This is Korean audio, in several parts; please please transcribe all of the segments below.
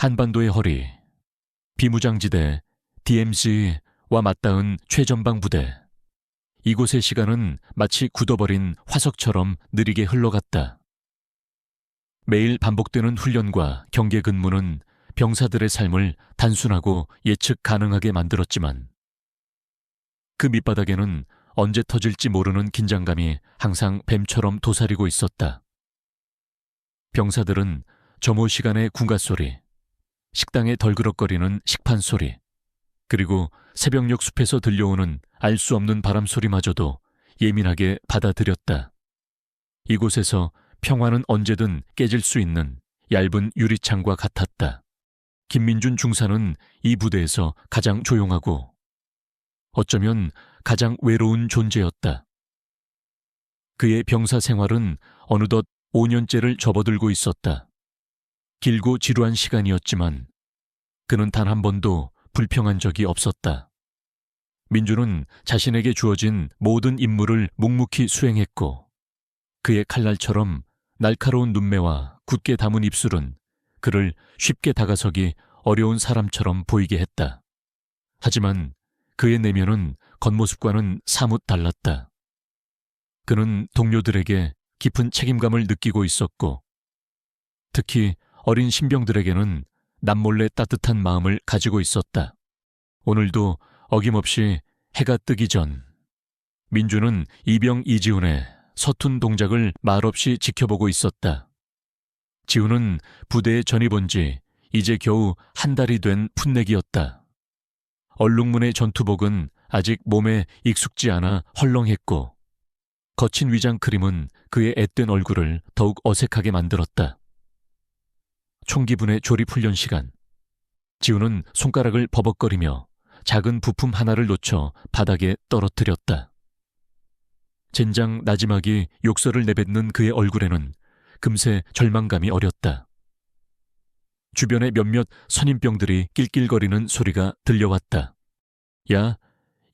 한반도의 허리, 비무장지대, DMZ와 맞닿은 최전방 부대. 이곳의 시간은 마치 굳어버린 화석처럼 느리게 흘러갔다. 매일 반복되는 훈련과 경계 근무는 병사들의 삶을 단순하고 예측 가능하게 만들었지만 그 밑바닥에는 언제 터질지 모르는 긴장감이 항상 뱀처럼 도사리고 있었다. 병사들은 점호 시간의 군가 소리, 식당에 덜그럭거리는 식판 소리, 그리고 새벽녘 숲에서 들려오는 알 수 없는 바람 소리마저도 예민하게 받아들였다. 이곳에서 평화는 언제든 깨질 수 있는 얇은 유리창과 같았다. 김민준 중사는 이 부대에서 가장 조용하고 어쩌면 가장 외로운 존재였다. 그의 병사 생활은 어느덧 5년째를 접어들고 있었다. 길고 지루한 시간이었지만 그는 단 한 번도 불평한 적이 없었다. 민주는 자신에게 주어진 모든 임무를 묵묵히 수행했고 그의 칼날처럼 날카로운 눈매와 굳게 담은 입술은 그를 쉽게 다가서기 어려운 사람처럼 보이게 했다. 하지만 그의 내면은 겉모습과는 사뭇 달랐다. 그는 동료들에게 깊은 책임감을 느끼고 있었고 특히 어린 신병들에게는 남몰래 따뜻한 마음을 가지고 있었다. 오늘도 어김없이 해가 뜨기 전 민주는 이병 이지훈의 서툰 동작을 말없이 지켜보고 있었다. 지훈은 부대에 전입한 지 이제 겨우 한 달이 된 풋내기였다. 얼룩무늬 전투복은 아직 몸에 익숙지 않아 헐렁했고 거친 위장 크림은 그의 앳된 얼굴을 더욱 어색하게 만들었다. 총기분의 조립 훈련 시간. 지훈은 손가락을 버벅거리며 작은 부품 하나를 놓쳐 바닥에 떨어뜨렸다. 젠장 나지막이 욕설을 내뱉는 그의 얼굴에는 금세 절망감이 어렸다. 주변의 몇몇 선임병들이 낄낄거리는 소리가 들려왔다. 야,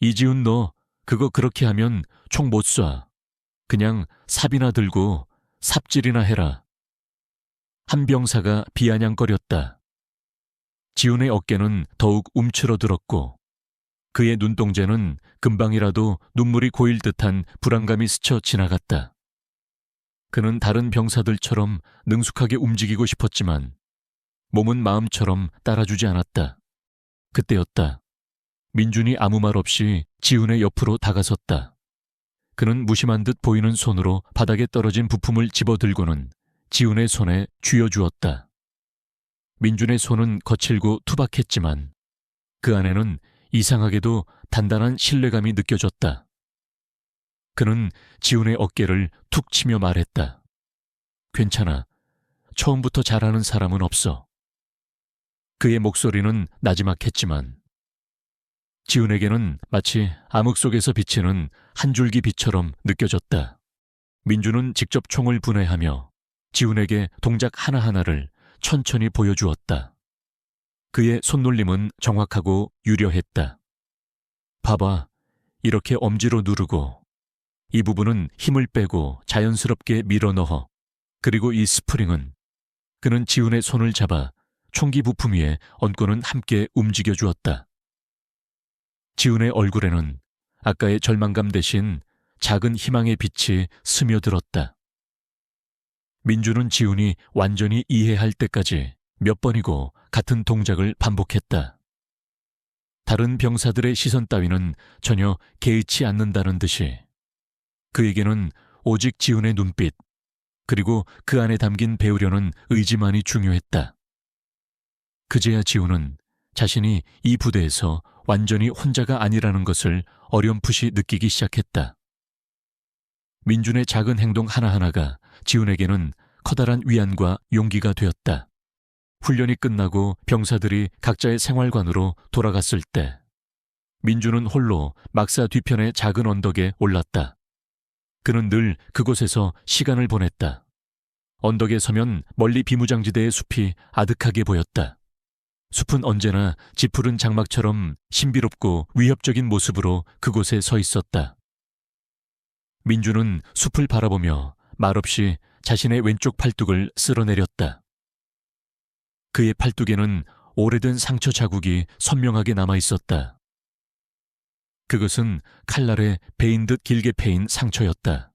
이지훈 너 그거 그렇게 하면 총 못 쏴. 그냥 삽이나 들고 삽질이나 해라. 한 병사가 비아냥거렸다. 지훈의 어깨는 더욱 움츠러들었고 그의 눈동자는 금방이라도 눈물이 고일 듯한 불안감이 스쳐 지나갔다. 그는 다른 병사들처럼 능숙하게 움직이고 싶었지만 몸은 마음처럼 따라주지 않았다. 그때였다. 민준이 아무 말 없이 지훈의 옆으로 다가섰다. 그는 무심한 듯 보이는 손으로 바닥에 떨어진 부품을 집어들고는 지훈의 손에 쥐어주었다. 민준의 손은 거칠고 투박했지만 그 안에는 이상하게도 단단한 신뢰감이 느껴졌다. 그는 지훈의 어깨를 툭 치며 말했다. 괜찮아. 처음부터 잘하는 사람은 없어. 그의 목소리는 나지막했지만 지훈에게는 마치 암흑 속에서 비치는 한 줄기 빛처럼 느껴졌다. 민주는 직접 총을 분해하며 지훈에게 동작 하나하나를 천천히 보여주었다. 그의 손놀림은 정확하고 유려했다. 봐봐, 이렇게 엄지로 누르고 이 부분은 힘을 빼고 자연스럽게 밀어넣어. 그리고 이 스프링은 그는 지훈의 손을 잡아 총기 부품 위에 얹고는 함께 움직여 주었다. 지훈의 얼굴에는 아까의 절망감 대신 작은 희망의 빛이 스며들었다. 민주는 지훈이 완전히 이해할 때까지 몇 번이고 같은 동작을 반복했다. 다른 병사들의 시선 따위는 전혀 개의치 않는다는 듯이 그에게는 오직 지훈의 눈빛 그리고 그 안에 담긴 배우려는 의지만이 중요했다. 그제야 지훈은 자신이 이 부대에서 완전히 혼자가 아니라는 것을 어렴풋이 느끼기 시작했다. 민준의 작은 행동 하나하나가 지훈에게는 커다란 위안과 용기가 되었다. 훈련이 끝나고 병사들이 각자의 생활관으로 돌아갔을 때 민준은 홀로 막사 뒤편의 작은 언덕에 올랐다. 그는 늘 그곳에서 시간을 보냈다. 언덕에 서면 멀리 비무장지대의 숲이 아득하게 보였다. 숲은 언제나 짙푸른 장막처럼 신비롭고 위협적인 모습으로 그곳에 서 있었다. 민주는 숲을 바라보며 말없이 자신의 왼쪽 팔뚝을 쓸어내렸다. 그의 팔뚝에는 오래된 상처 자국이 선명하게 남아 있었다. 그것은 칼날에 베인 듯 길게 패인 상처였다.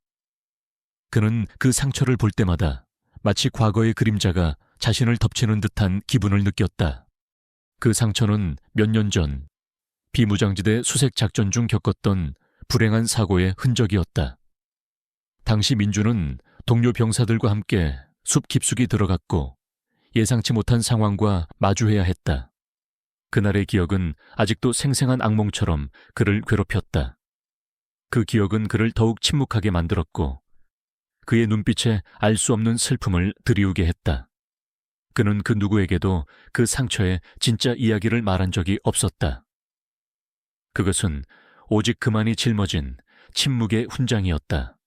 그는 그 상처를 볼 때마다 마치 과거의 그림자가 자신을 덮치는 듯한 기분을 느꼈다. 그 상처는 몇 년 전 비무장지대 수색 작전 중 겪었던 불행한 사고의 흔적이었다. 당시 민주는 동료 병사들과 함께 숲 깊숙이 들어갔고 예상치 못한 상황과 마주해야 했다. 그날의 기억은 아직도 생생한 악몽처럼 그를 괴롭혔다. 그 기억은 그를 더욱 침묵하게 만들었고 그의 눈빛에 알 수 없는 슬픔을 드리우게 했다. 그는 그 누구에게도 그 상처의 진짜 이야기를 말한 적이 없었다. 그것은 오직 그만이 짊어진 침묵의 훈장이었다.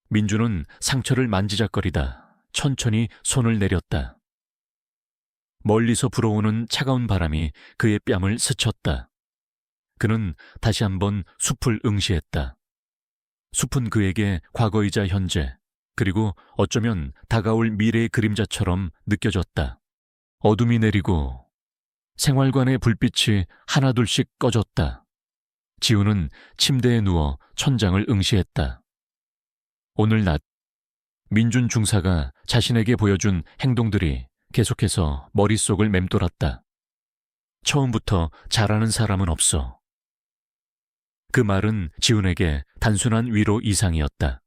민주는 상처를 만지작거리다 천천히 손을 내렸다. 멀리서 불어오는 차가운 바람이 그의 뺨을 스쳤다. 그는 다시 한번 숲을 응시했다. 숲은 그에게 과거이자 현재, 그리고 어쩌면 다가올 미래의 그림자처럼 느껴졌다. 어둠이 내리고 생활관의 불빛이 하나둘씩 꺼졌다. 지우는 침대에 누워 천장을 응시했다. 오늘 낮, 민준 중사가 자신에게 보여준 행동들이 계속해서 머릿속을 맴돌았다. 처음부터 잘하는 사람은 없어. 그 말은 지훈에게 단순한 위로 이상이었다.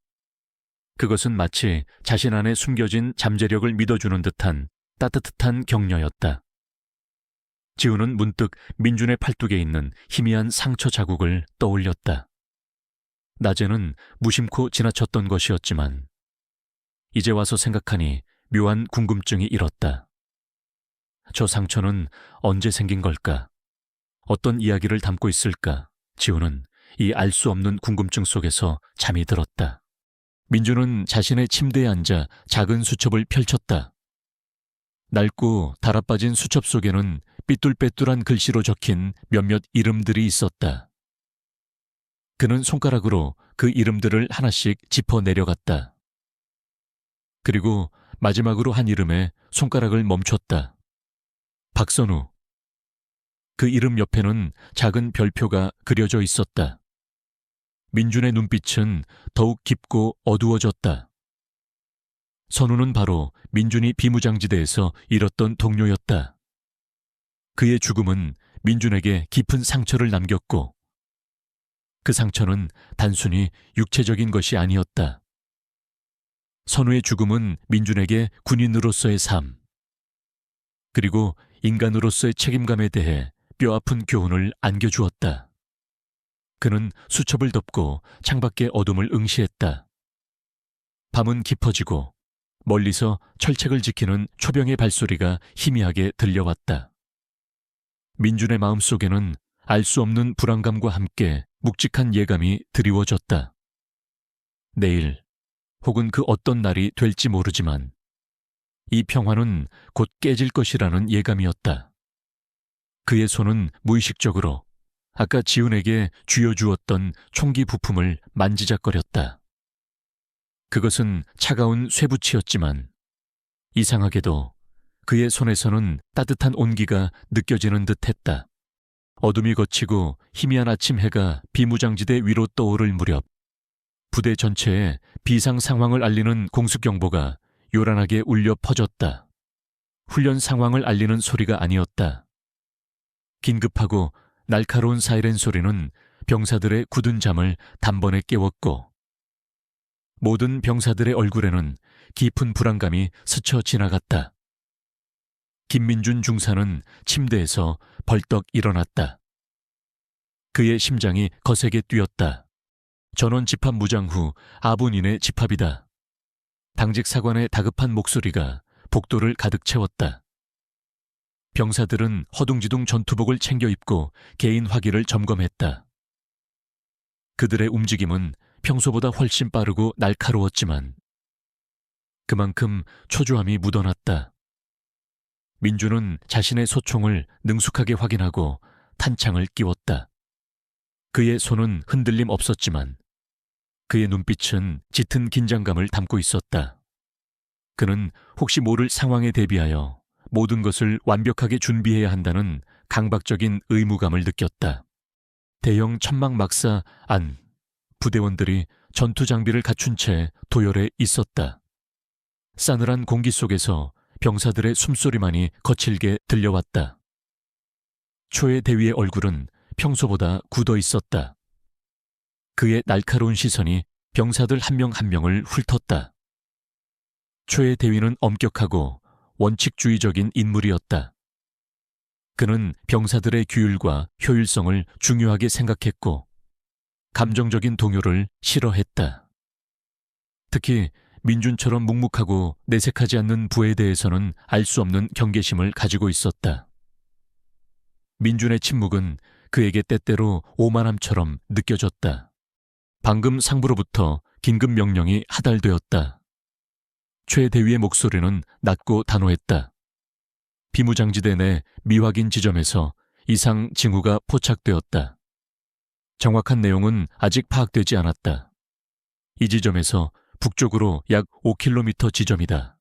그것은 마치 자신 안에 숨겨진 잠재력을 믿어주는 듯한 따뜻한 격려였다. 지훈은 문득 민준의 팔뚝에 있는 희미한 상처 자국을 떠올렸다. 낮에는 무심코 지나쳤던 것이었지만 이제 와서 생각하니 묘한 궁금증이 일었다. 저 상처는 언제 생긴 걸까? 어떤 이야기를 담고 있을까? 지훈은 이 알 수 없는 궁금증 속에서 잠이 들었다. 민주는 자신의 침대에 앉아 작은 수첩을 펼쳤다. 낡고 달아빠진 수첩 속에는 삐뚤빼뚤한 글씨로 적힌 몇몇 이름들이 있었다. 그는 손가락으로 그 이름들을 하나씩 짚어 내려갔다. 그리고 마지막으로 한 이름에 손가락을 멈췄다. 박선우. 그 이름 옆에는 작은 별표가 그려져 있었다. 민준의 눈빛은 더욱 깊고 어두워졌다. 선우는 바로 민준이 비무장지대에서 잃었던 동료였다. 그의 죽음은 민준에게 깊은 상처를 남겼고 그 상처는 단순히 육체적인 것이 아니었다. 선우의 죽음은 민준에게 군인으로서의 삶, 그리고 인간으로서의 책임감에 대해 뼈아픈 교훈을 안겨주었다. 그는 수첩을 덮고 창밖의 어둠을 응시했다. 밤은 깊어지고 멀리서 철책을 지키는 초병의 발소리가 희미하게 들려왔다. 민준의 마음속에는 알 수 없는 불안감과 함께 묵직한 예감이 드리워졌다. 내일 혹은 그 어떤 날이 될지 모르지만 이 평화는 곧 깨질 것이라는 예감이었다. 그의 손은 무의식적으로 아까 지훈에게 쥐어주었던 총기 부품을 만지작거렸다. 그것은 차가운 쇠붙이였지만 이상하게도 그의 손에서는 따뜻한 온기가 느껴지는 듯했다. 어둠이 걷히고 희미한 아침 해가 비무장지대 위로 떠오를 무렵 부대 전체에 비상 상황을 알리는 공수경보가 요란하게 울려 퍼졌다. 훈련 상황을 알리는 소리가 아니었다. 긴급하고 날카로운 사이렌 소리는 병사들의 굳은 잠을 단번에 깨웠고 모든 병사들의 얼굴에는 깊은 불안감이 스쳐 지나갔다. 김민준 중사는 침대에서 벌떡 일어났다. 그의 심장이 거세게 뛰었다. 전원 집합 무장 후 아분인의 집합이다. 당직 사관의 다급한 목소리가 복도를 가득 채웠다. 병사들은 허둥지둥 전투복을 챙겨 입고 개인 화기를 점검했다. 그들의 움직임은 평소보다 훨씬 빠르고 날카로웠지만 그만큼 초조함이 묻어났다. 민주는 자신의 소총을 능숙하게 확인하고 탄창을 끼웠다. 그의 손은 흔들림 없었지만 그의 눈빛은 짙은 긴장감을 담고 있었다. 그는 혹시 모를 상황에 대비하여 모든 것을 완벽하게 준비해야 한다는 강박적인 의무감을 느꼈다. 대형 천막 막사 안 부대원들이 전투 장비를 갖춘 채 도열해 있었다. 싸늘한 공기 속에서 병사들의 숨소리만이 거칠게 들려왔다. 초의 대위의 얼굴은 평소보다 굳어 있었다. 그의 날카로운 시선이 병사들 한 명 한 명을 훑었다. 초의 대위는 엄격하고 원칙주의적인 인물이었다. 그는 병사들의 규율과 효율성을 중요하게 생각했고 감정적인 동요를 싫어했다. 특히 민준처럼 묵묵하고 내색하지 않는 부에 대해서는 알 수 없는 경계심을 가지고 있었다. 민준의 침묵은 그에게 때때로 오만함처럼 느껴졌다. 방금 상부로부터 긴급 명령이 하달되었다. 최 대위의 목소리는 낮고 단호했다. 비무장지대 내 미확인 지점에서 이상 징후가 포착되었다. 정확한 내용은 아직 파악되지 않았다. 이 지점에서 북쪽으로 약 5km 지점이다.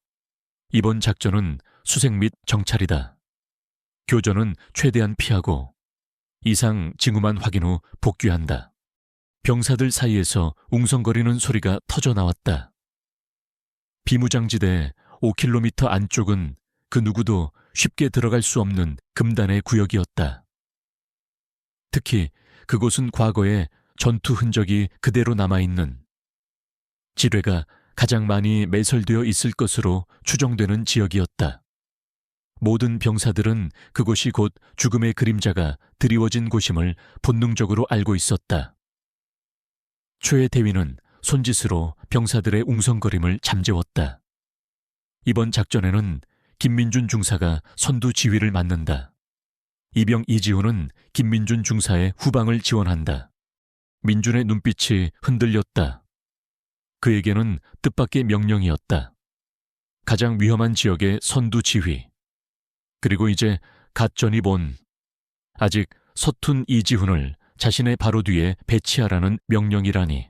이번 작전은 수색 및 정찰이다. 교전은 최대한 피하고 이상 징후만 확인 후 복귀한다. 병사들 사이에서 웅성거리는 소리가 터져 나왔다. 비무장지대 5km 안쪽은 그 누구도 쉽게 들어갈 수 없는 금단의 구역이었다. 특히 그곳은 과거에 전투 흔적이 그대로 남아있는 지뢰가 가장 많이 매설되어 있을 것으로 추정되는 지역이었다. 모든 병사들은 그곳이 곧 죽음의 그림자가 드리워진 곳임을 본능적으로 알고 있었다. 최 대위는 손짓으로 병사들의 웅성거림을 잠재웠다. 이번 작전에는 김민준 중사가 선두 지휘를 맡는다. 이병 이지훈은 김민준 중사의 후방을 지원한다. 민준의 눈빛이 흔들렸다. 그에게는 뜻밖의 명령이었다. 가장 위험한 지역의 선두 지휘. 그리고 이제 갓전이 본 아직 서툰 이지훈을 자신의 바로 뒤에 배치하라는 명령이라니.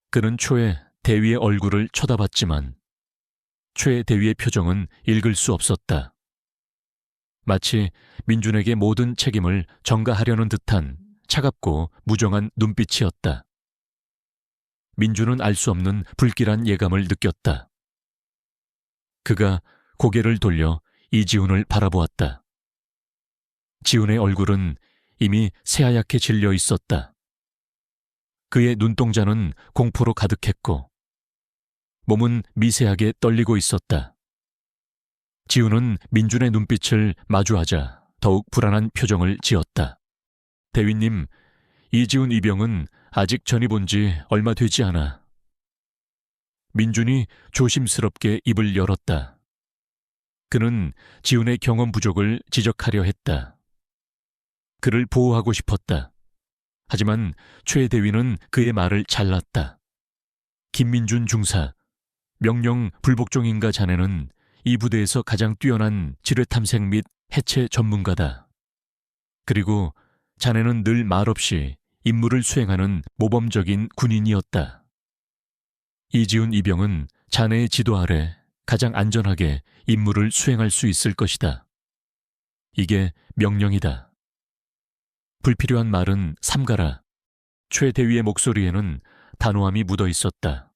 그는 초에 대위의 얼굴을 쳐다봤지만 최 대위의 표정은 읽을 수 없었다. 마치 민준에게 모든 책임을 전가하려는 듯한 차갑고 무정한 눈빛이었다. 민준은 알 수 없는 불길한 예감을 느꼈다. 그가 고개를 돌려 이지훈을 바라보았다. 지훈의 얼굴은 이미 새하얗게 질려 있었다. 그의 눈동자는 공포로 가득했고 몸은 미세하게 떨리고 있었다. 지훈은 민준의 눈빛을 마주하자 더욱 불안한 표정을 지었다. 대위님, 이지훈 이병은 아직 전입 온 지 얼마 되지 않아. 민준이 조심스럽게 입을 열었다. 그는 지훈의 경험 부족을 지적하려 했다. 그를 보호하고 싶었다. 하지만 최 대위는 그의 말을 잘랐다. 김민준 중사, 명령 불복종인가 자네는 이 부대에서 가장 뛰어난 지뢰 탐색 및 해체 전문가다. 그리고 자네는 늘 말없이 임무를 수행하는 모범적인 군인이었다. 이지훈 이병은 자네의 지도 아래 가장 안전하게 임무를 수행할 수 있을 것이다. 이게 명령이다. 불필요한 말은 삼가라. 최 대위의 목소리에는 단호함이 묻어 있었다.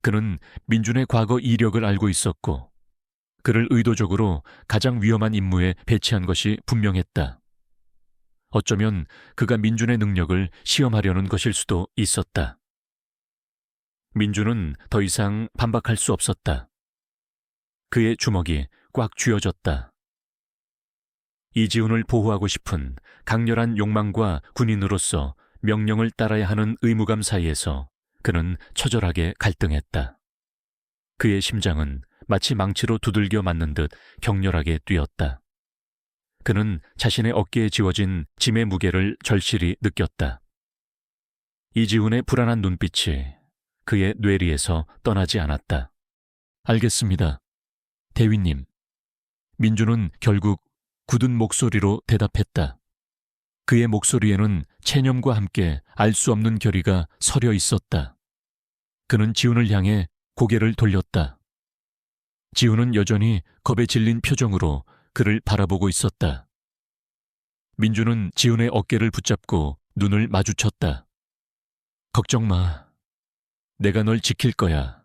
그는 민준의 과거 이력을 알고 있었고 그를 의도적으로 가장 위험한 임무에 배치한 것이 분명했다. 어쩌면 그가 민준의 능력을 시험하려는 것일 수도 있었다. 민준은 더 이상 반박할 수 없었다. 그의 주먹이 꽉 쥐어졌다. 이지훈을 보호하고 싶은 강렬한 욕망과 군인으로서 명령을 따라야 하는 의무감 사이에서 그는 처절하게 갈등했다. 그의 심장은 마치 망치로 두들겨 맞는 듯 격렬하게 뛰었다. 그는 자신의 어깨에 지워진 짐의 무게를 절실히 느꼈다. 이지훈의 불안한 눈빛이 그의 뇌리에서 떠나지 않았다. 알겠습니다. 대위님. 민준은 결국 굳은 목소리로 대답했다. 그의 목소리에는 체념과 함께 알 수 없는 결의가 서려 있었다. 그는 지훈을 향해 고개를 돌렸다. 지훈은 여전히 겁에 질린 표정으로 그를 바라보고 있었다. 민주는 지훈의 어깨를 붙잡고 눈을 마주쳤다. 걱정 마. 내가 널 지킬 거야.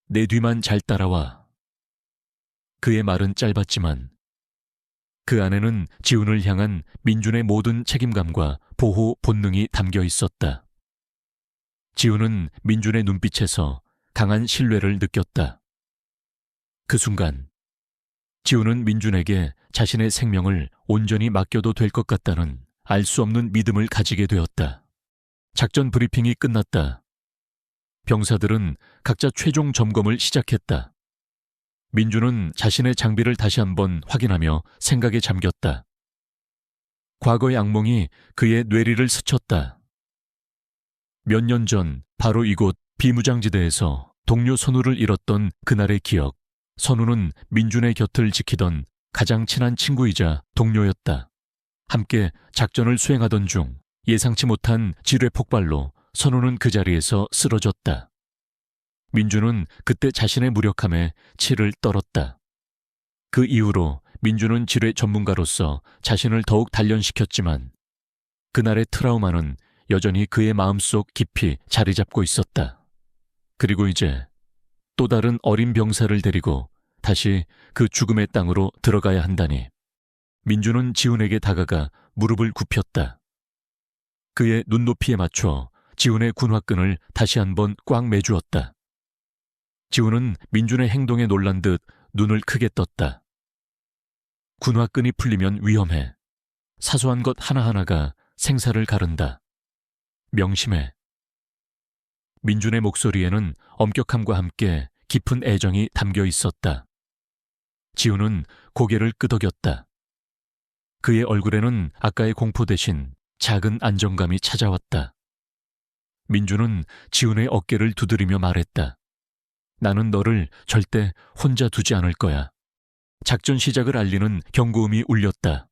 내 뒤만 잘 따라와. 그의 말은 짧았지만 그 안에는 지훈을 향한 민준의 모든 책임감과 보호 본능이 담겨 있었다. 지훈은 민준의 눈빛에서 강한 신뢰를 느꼈다. 그 순간 지훈은 민준에게 자신의 생명을 온전히 맡겨도 될 것 같다는 알 수 없는 믿음을 가지게 되었다. 작전 브리핑이 끝났다. 병사들은 각자 최종 점검을 시작했다. 민준은 자신의 장비를 다시 한번 확인하며 생각에 잠겼다. 과거의 악몽이 그의 뇌리를 스쳤다. 몇 년 전 바로 이곳 비무장지대에서 동료 선우를 잃었던 그날의 기억. 선우는 민준의 곁을 지키던 가장 친한 친구이자 동료였다. 함께 작전을 수행하던 중 예상치 못한 지뢰 폭발로 선우는 그 자리에서 쓰러졌다. 민준은 그때 자신의 무력함에 치를 떨었다. 그 이후로 민준은 지뢰 전문가로서 자신을 더욱 단련시켰지만 그날의 트라우마는 여전히 그의 마음속 깊이 자리 잡고 있었다. 그리고 이제 또 다른 어린 병사를 데리고 다시 그 죽음의 땅으로 들어가야 한다니. 민준은 지훈에게 다가가 무릎을 굽혔다. 그의 눈높이에 맞춰 지훈의 군화끈을 다시 한번 꽉 매주었다. 지훈은 민준의 행동에 놀란 듯 눈을 크게 떴다. 군화끈이 풀리면 위험해. 사소한 것 하나하나가 생사를 가른다. 명심해. 민준의 목소리에는 엄격함과 함께 깊은 애정이 담겨 있었다. 지훈은 고개를 끄덕였다. 그의 얼굴에는 아까의 공포 대신 작은 안정감이 찾아왔다. 민준은 지훈의 어깨를 두드리며 말했다. 나는 너를 절대 혼자 두지 않을 거야. 작전 시작을 알리는 경고음이 울렸다.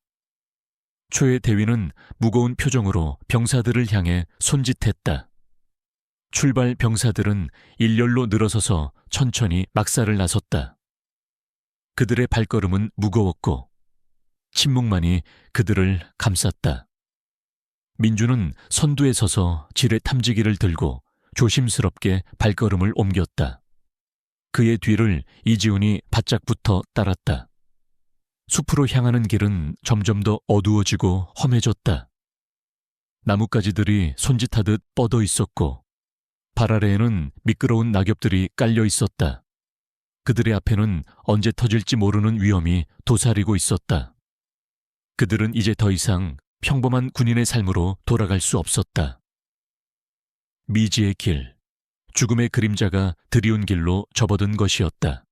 초의 대위는 무거운 표정으로 병사들을 향해 손짓했다. 출발 병사들은 일렬로 늘어서서 천천히 막사를 나섰다. 그들의 발걸음은 무거웠고 침묵만이 그들을 감쌌다. 민준은 선두에 서서 지뢰 탐지기를 들고 조심스럽게 발걸음을 옮겼다. 그의 뒤를 이지훈이 바짝 붙어 따랐다. 숲으로 향하는 길은 점점 더 어두워지고 험해졌다. 나뭇가지들이 손짓하듯 뻗어 있었고 발 아래에는 미끄러운 낙엽들이 깔려 있었다. 그들의 앞에는 언제 터질지 모르는 위험이 도사리고 있었다. 그들은 이제 더 이상 평범한 군인의 삶으로 돌아갈 수 없었다. 미지의 길, 죽음의 그림자가 드리운 길로 접어든 것이었다.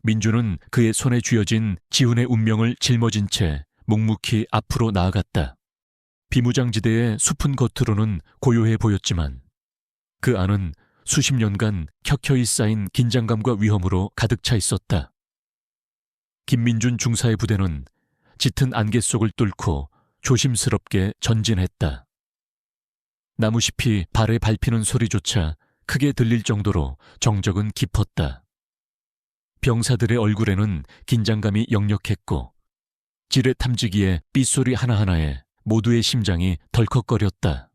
민준은 그의 손에 쥐어진 지훈의 운명을 짊어진 채 묵묵히 앞으로 나아갔다. 비무장지대의 숲은 겉으로는 고요해 보였지만 그 안은 수십 년간 켜켜이 쌓인 긴장감과 위험으로 가득 차 있었다. 김민준 중사의 부대는 짙은 안개 속을 뚫고 조심스럽게 전진했다. 나무잎이 발에 밟히는 소리조차 크게 들릴 정도로 정적은 깊었다. 병사들의 얼굴에는 긴장감이 역력했고 지뢰 탐지기의 삐소리 하나하나에 모두의 심장이 덜컥거렸다.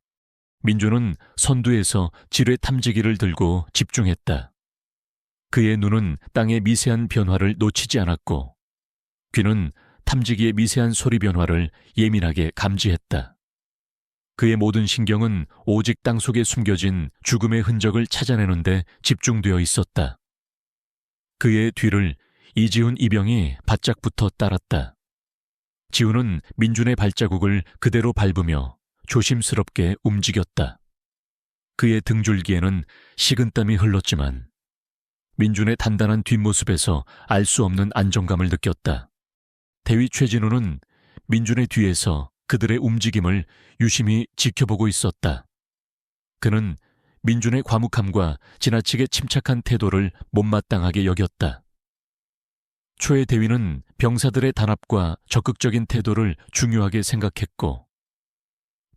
민준은 선두에서 지뢰 탐지기를 들고 집중했다. 그의 눈은 땅의 미세한 변화를 놓치지 않았고 귀는 탐지기의 미세한 소리 변화를 예민하게 감지했다. 그의 모든 신경은 오직 땅속에 숨겨진 죽음의 흔적을 찾아내는 데 집중되어 있었다. 그의 뒤를 이지훈 이병이 바짝 붙어 따랐다. 지훈은 민준의 발자국을 그대로 밟으며 조심스럽게 움직였다. 그의 등줄기에는 식은땀이 흘렀지만 민준의 단단한 뒷모습에서 알 수 없는 안정감을 느꼈다. 대위 최진우는 민준의 뒤에서 그들의 움직임을 유심히 지켜보고 있었다. 그는 민준의 과묵함과 지나치게 침착한 태도를 못마땅하게 여겼다. 초의 대위는 병사들의 단합과 적극적인 태도를 중요하게 생각했고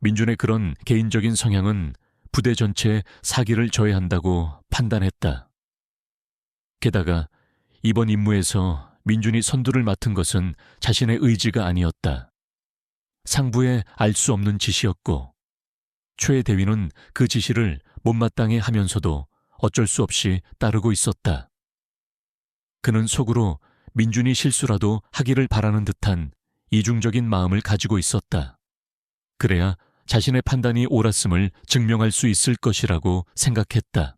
민준의 그런 개인적인 성향은 부대 전체에 사기를 저해한다고 판단했다. 게다가 이번 임무에서 민준이 선두를 맡은 것은 자신의 의지가 아니었다. 상부의 알 수 없는 지시였고 최 대위는 그 지시를 못마땅해 하면서도 어쩔 수 없이 따르고 있었다. 그는 속으로 민준이 실수라도 하기를 바라는 듯한 이중적인 마음을 가지고 있었다. 그래야 자신의 판단이 옳았음을 증명할 수 있을 것이라고 생각했다.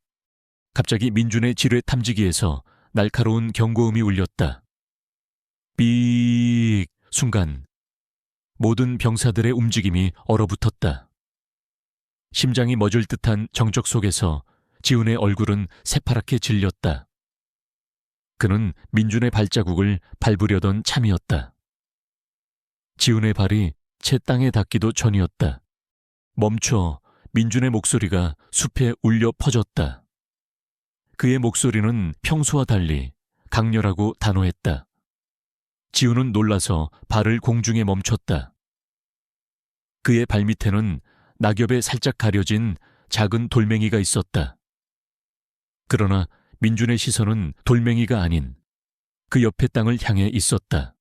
갑자기 민준의 지뢰 탐지기에서 날카로운 경고음이 울렸다. 삐익! 순간 모든 병사들의 움직임이 얼어붙었다. 심장이 멎을 듯한 정적 속에서 지훈의 얼굴은 새파랗게 질렸다. 그는 민준의 발자국을 밟으려던 참이었다. 지훈의 발이 채 땅에 닿기도 전이었다. 멈춰! 민준의 목소리가 숲에 울려 퍼졌다. 그의 목소리는 평소와 달리 강렬하고 단호했다. 지훈은 놀라서 발을 공중에 멈췄다. 그의 발밑에는 낙엽에 살짝 가려진 작은 돌멩이가 있었다. 그러나 민준의 시선은 돌멩이가 아닌 그 옆의 땅을 향해 있었다.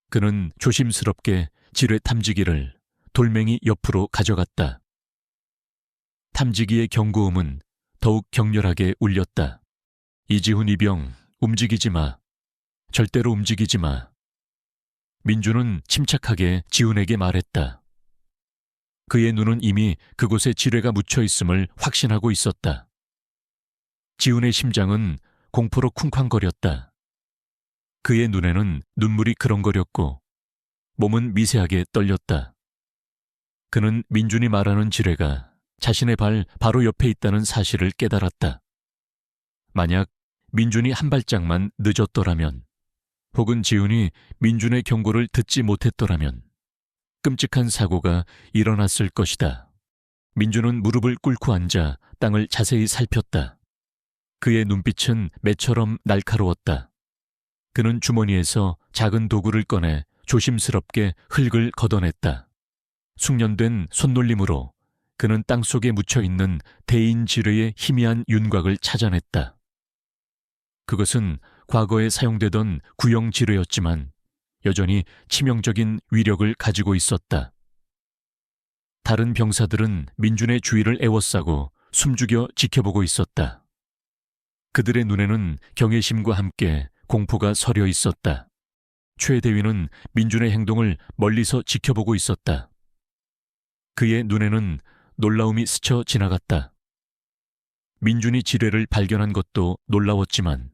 그는 조심스럽게 지뢰 탐지기를 돌멩이 옆으로 가져갔다. 탐지기의 경고음은 더욱 격렬하게 울렸다. 이지훈 이병, 움직이지 마. 절대로 움직이지 마. 민준은 침착하게 지훈에게 말했다. 그의 눈은 이미 그곳에 지뢰가 묻혀 있음을 확신하고 있었다. 지훈의 심장은 공포로 쿵쾅거렸다. 그의 눈에는 눈물이 그렁거렸고 몸은 미세하게 떨렸다. 그는 민준이 말하는 지뢰가 자신의 발 바로 옆에 있다는 사실을 깨달았다. 만약 민준이 한 발짝만 늦었더라면, 혹은 지훈이 민준의 경고를 듣지 못했더라면 끔찍한 사고가 일어났을 것이다. 민준은 무릎을 꿇고 앉아 땅을 자세히 살폈다. 그의 눈빛은 매처럼 날카로웠다. 그는 주머니에서 작은 도구를 꺼내 조심스럽게 흙을 걷어냈다. 숙련된 손놀림으로 그는 땅속에 묻혀있는 대인 지뢰의 희미한 윤곽을 찾아냈다. 그것은 과거에 사용되던 구형 지뢰였지만 여전히 치명적인 위력을 가지고 있었다. 다른 병사들은 민준의 주위를 에워싸고 숨죽여 지켜보고 있었다. 그들의 눈에는 경외심과 함께 공포가 서려 있었다. 최 대위는 민준의 행동을 멀리서 지켜보고 있었다. 그의 눈에는 놀라움이 스쳐 지나갔다. 민준이 지뢰를 발견한 것도 놀라웠지만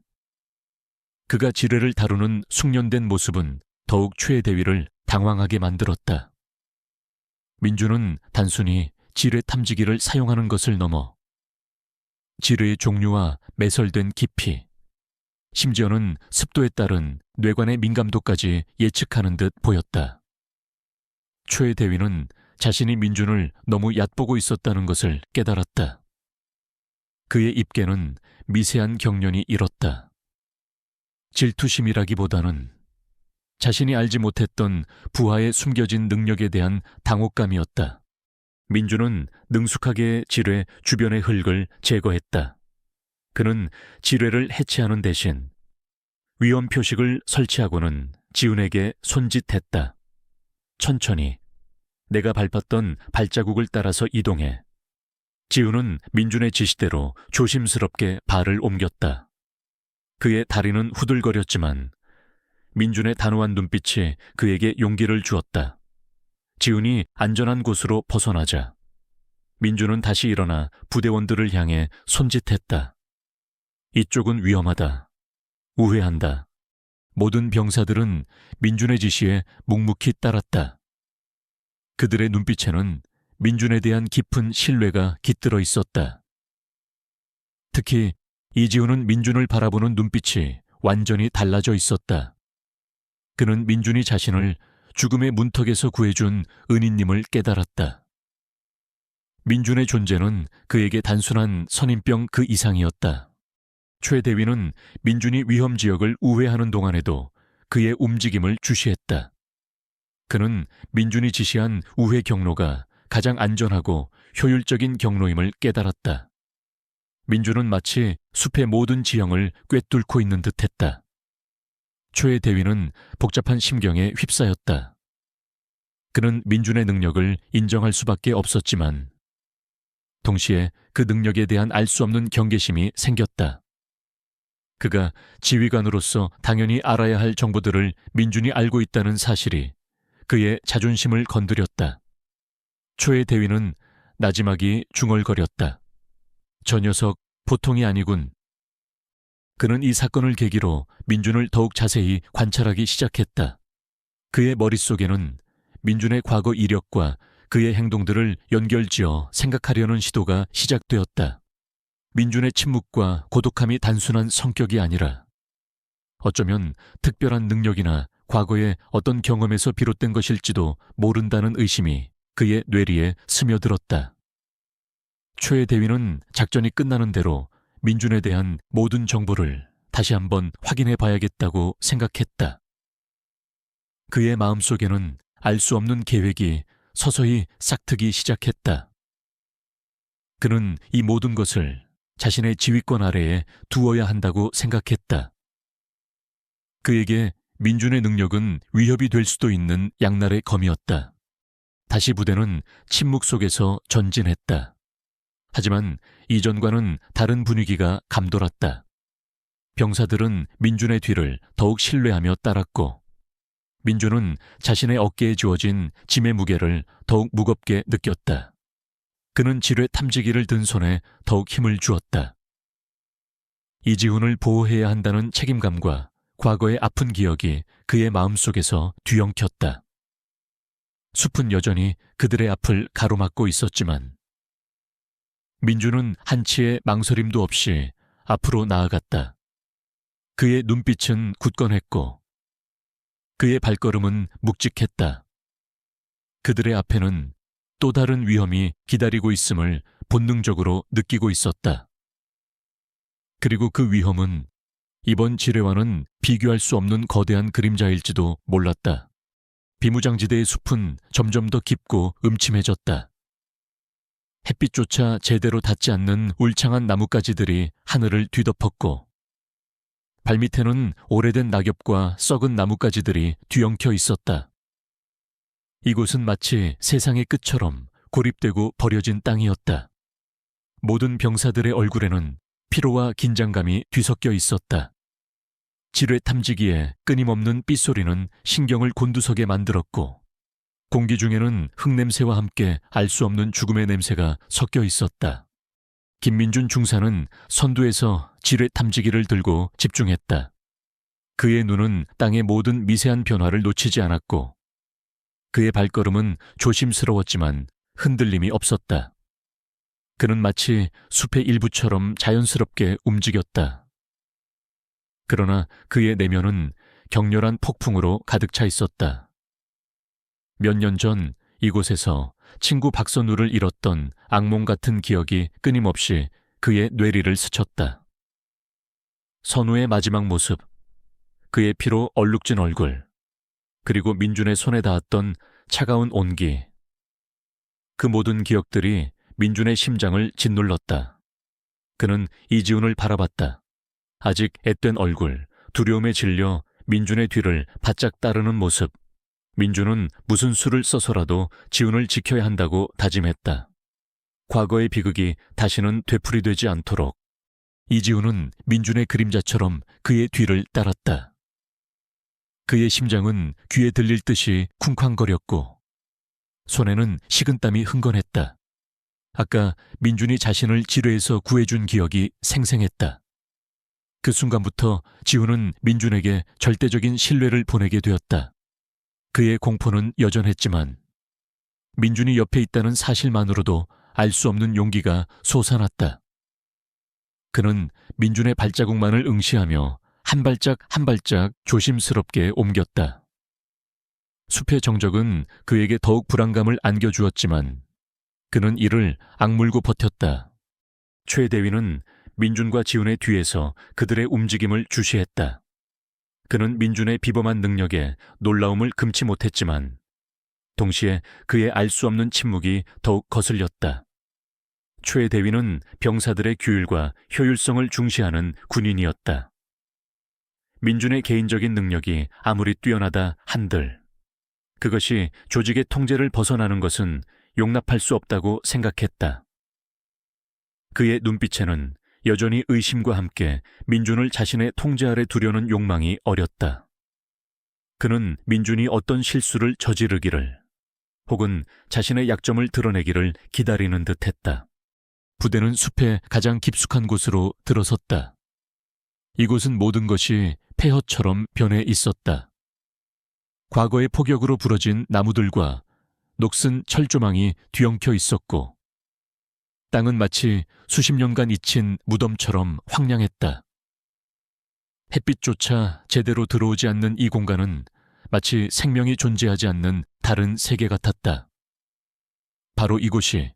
그가 지뢰를 다루는 숙련된 모습은 더욱 최 대위를 당황하게 만들었다. 민준은 단순히 지뢰 탐지기를 사용하는 것을 넘어 지뢰의 종류와 매설된 깊이, 심지어는 습도에 따른 뇌관의 민감도까지 예측하는 듯 보였다. 최 대위는 자신이 민준을 너무 얕보고 있었다는 것을 깨달았다. 그의 입계는 미세한 경련이 일었다. 질투심이라기보다는 자신이 알지 못했던 부하의 숨겨진 능력에 대한 당혹감이었다. 민준은 능숙하게 지뢰 주변의 흙을 제거했다. 그는 지뢰를 해체하는 대신 위험 표식을 설치하고는 지훈에게 손짓했다. 천천히 내가 밟았던 발자국을 따라서 이동해. 지훈은 민준의 지시대로 조심스럽게 발을 옮겼다. 그의 다리는 후들거렸지만 민준의 단호한 눈빛이 그에게 용기를 주었다. 지훈이 안전한 곳으로 벗어나자 민준은 다시 일어나 부대원들을 향해 손짓했다. 이쪽은 위험하다. 우회한다. 모든 병사들은 민준의 지시에 묵묵히 따랐다. 그들의 눈빛에는 민준에 대한 깊은 신뢰가 깃들어 있었다. 특히 이지훈은 민준을 바라보는 눈빛이 완전히 달라져 있었다. 그는 민준이 자신을 죽음의 문턱에서 구해준 은인님을 깨달았다. 민준의 존재는 그에게 단순한 선임병 그 이상이었다. 최 대위는 민준이 위험 지역을 우회하는 동안에도 그의 움직임을 주시했다. 그는 민준이 지시한 우회 경로가 가장 안전하고 효율적인 경로임을 깨달았다. 민주는 마치 숲의 모든 지형을 꿰뚫고 있는 듯했다. 초의 대위는 복잡한 심경에 휩싸였다. 그는 민준의 능력을 인정할 수밖에 없었지만 동시에 그 능력에 대한 알 수 없는 경계심이 생겼다. 그가 지휘관으로서 당연히 알아야 할 정보들을 민준이 알고 있다는 사실이 그의 자존심을 건드렸다. 초의 대위는 나지막이 중얼거렸다. 저 녀석 보통이 아니군. 그는 이 사건을 계기로 민준을 더욱 자세히 관찰하기 시작했다. 그의 머릿속에는 민준의 과거 이력과 그의 행동들을 연결지어 생각하려는 시도가 시작되었다. 민준의 침묵과 고독함이 단순한 성격이 아니라 어쩌면 특별한 능력이나 과거의 어떤 경험에서 비롯된 것일지도 모른다는 의심이 그의 뇌리에 스며들었다. 초의 대위는 작전이 끝나는 대로 민준에 대한 모든 정보를 다시 한번 확인해 봐야겠다고 생각했다. 그의 마음속에는 알 수 없는 계획이 서서히 싹트기 시작했다. 그는 이 모든 것을 자신의 지휘권 아래에 두어야 한다고 생각했다. 그에게 민준의 능력은 위협이 될 수도 있는 양날의 검이었다. 다시 부대는 침묵 속에서 전진했다. 하지만 이전과는 다른 분위기가 감돌았다. 병사들은 민준의 뒤를 더욱 신뢰하며 따랐고 민준은 자신의 어깨에 주어진 짐의 무게를 더욱 무겁게 느꼈다. 그는 지뢰 탐지기를 든 손에 더욱 힘을 주었다. 이지훈을 보호해야 한다는 책임감과 과거의 아픈 기억이 그의 마음속에서 뒤엉켰다. 숲은 여전히 그들의 앞을 가로막고 있었지만 민준은 한치의 망설임도 없이 앞으로 나아갔다. 그의 눈빛은 굳건했고 그의 발걸음은 묵직했다. 그들의 앞에는 또 다른 위험이 기다리고 있음을 본능적으로 느끼고 있었다. 그리고 그 위험은 이번 지뢰와는 비교할 수 없는 거대한 그림자일지도 몰랐다. 비무장지대의 숲은 점점 더 깊고 음침해졌다. 햇빛조차 제대로 닿지 않는 울창한 나뭇가지들이 하늘을 뒤덮었고 발밑에는 오래된 낙엽과 썩은 나뭇가지들이 뒤엉켜 있었다. 이곳은 마치 세상의 끝처럼 고립되고 버려진 땅이었다. 모든 병사들의 얼굴에는 피로와 긴장감이 뒤섞여 있었다. 지뢰 탐지기의 끊임없는 삐소리는 신경을 곤두서게 만들었고 공기 중에는 흙냄새와 함께 알 수 없는 죽음의 냄새가 섞여 있었다. 김민준 중사는 선두에서 지뢰 탐지기를 들고 집중했다. 그의 눈은 땅의 모든 미세한 변화를 놓치지 않았고 그의 발걸음은 조심스러웠지만 흔들림이 없었다. 그는 마치 숲의 일부처럼 자연스럽게 움직였다. 그러나 그의 내면은 격렬한 폭풍으로 가득 차 있었다. 몇 년 전 이곳에서 친구 박선우를 잃었던 악몽 같은 기억이 끊임없이 그의 뇌리를 스쳤다. 선우의 마지막 모습, 그의 피로 얼룩진 얼굴, 그리고 민준의 손에 닿았던 차가운 온기. 그 모든 기억들이 민준의 심장을 짓눌렀다. 그는 이지훈을 바라봤다. 아직 앳된 얼굴, 두려움에 질려 민준의 뒤를 바짝 따르는 모습. 민준은 무슨 수를 써서라도 지훈을 지켜야 한다고 다짐했다. 과거의 비극이 다시는 되풀이되지 않도록 이지훈은 민준의 그림자처럼 그의 뒤를 따랐다. 그의 심장은 귀에 들릴 듯이 쿵쾅거렸고 손에는 식은땀이 흥건했다. 아까 민준이 자신을 지뢰에서 구해준 기억이 생생했다. 그 순간부터 지훈은 민준에게 절대적인 신뢰를 보내게 되었다. 그의 공포는 여전했지만 민준이 옆에 있다는 사실만으로도 알 수 없는 용기가 솟아났다. 그는 민준의 발자국만을 응시하며 한 발짝 한 발짝 조심스럽게 옮겼다. 숲의 정적은 그에게 더욱 불안감을 안겨주었지만 그는 이를 악물고 버텼다. 최대위는 민준과 지훈의 뒤에서 그들의 움직임을 주시했다. 그는 민준의 비범한 능력에 놀라움을 금치 못했지만 동시에 그의 알 수 없는 침묵이 더욱 거슬렸다. 최 대위는 병사들의 규율과 효율성을 중시하는 군인이었다. 민준의 개인적인 능력이 아무리 뛰어나다 한들 그것이 조직의 통제를 벗어나는 것은 용납할 수 없다고 생각했다. 그의 눈빛에는 여전히 의심과 함께 민준을 자신의 통제 아래 두려는 욕망이 어렸다. 그는 민준이 어떤 실수를 저지르기를 혹은 자신의 약점을 드러내기를 기다리는 듯했다. 부대는 숲의 가장 깊숙한 곳으로 들어섰다. 이곳은 모든 것이 폐허처럼 변해 있었다. 과거의 폭격으로 부러진 나무들과 녹슨 철조망이 뒤엉켜 있었고 땅은 마치 수십 년간 잊힌 무덤처럼 황량했다. 햇빛조차 제대로 들어오지 않는 이 공간은 마치 생명이 존재하지 않는 다른 세계 같았다. 바로 이곳이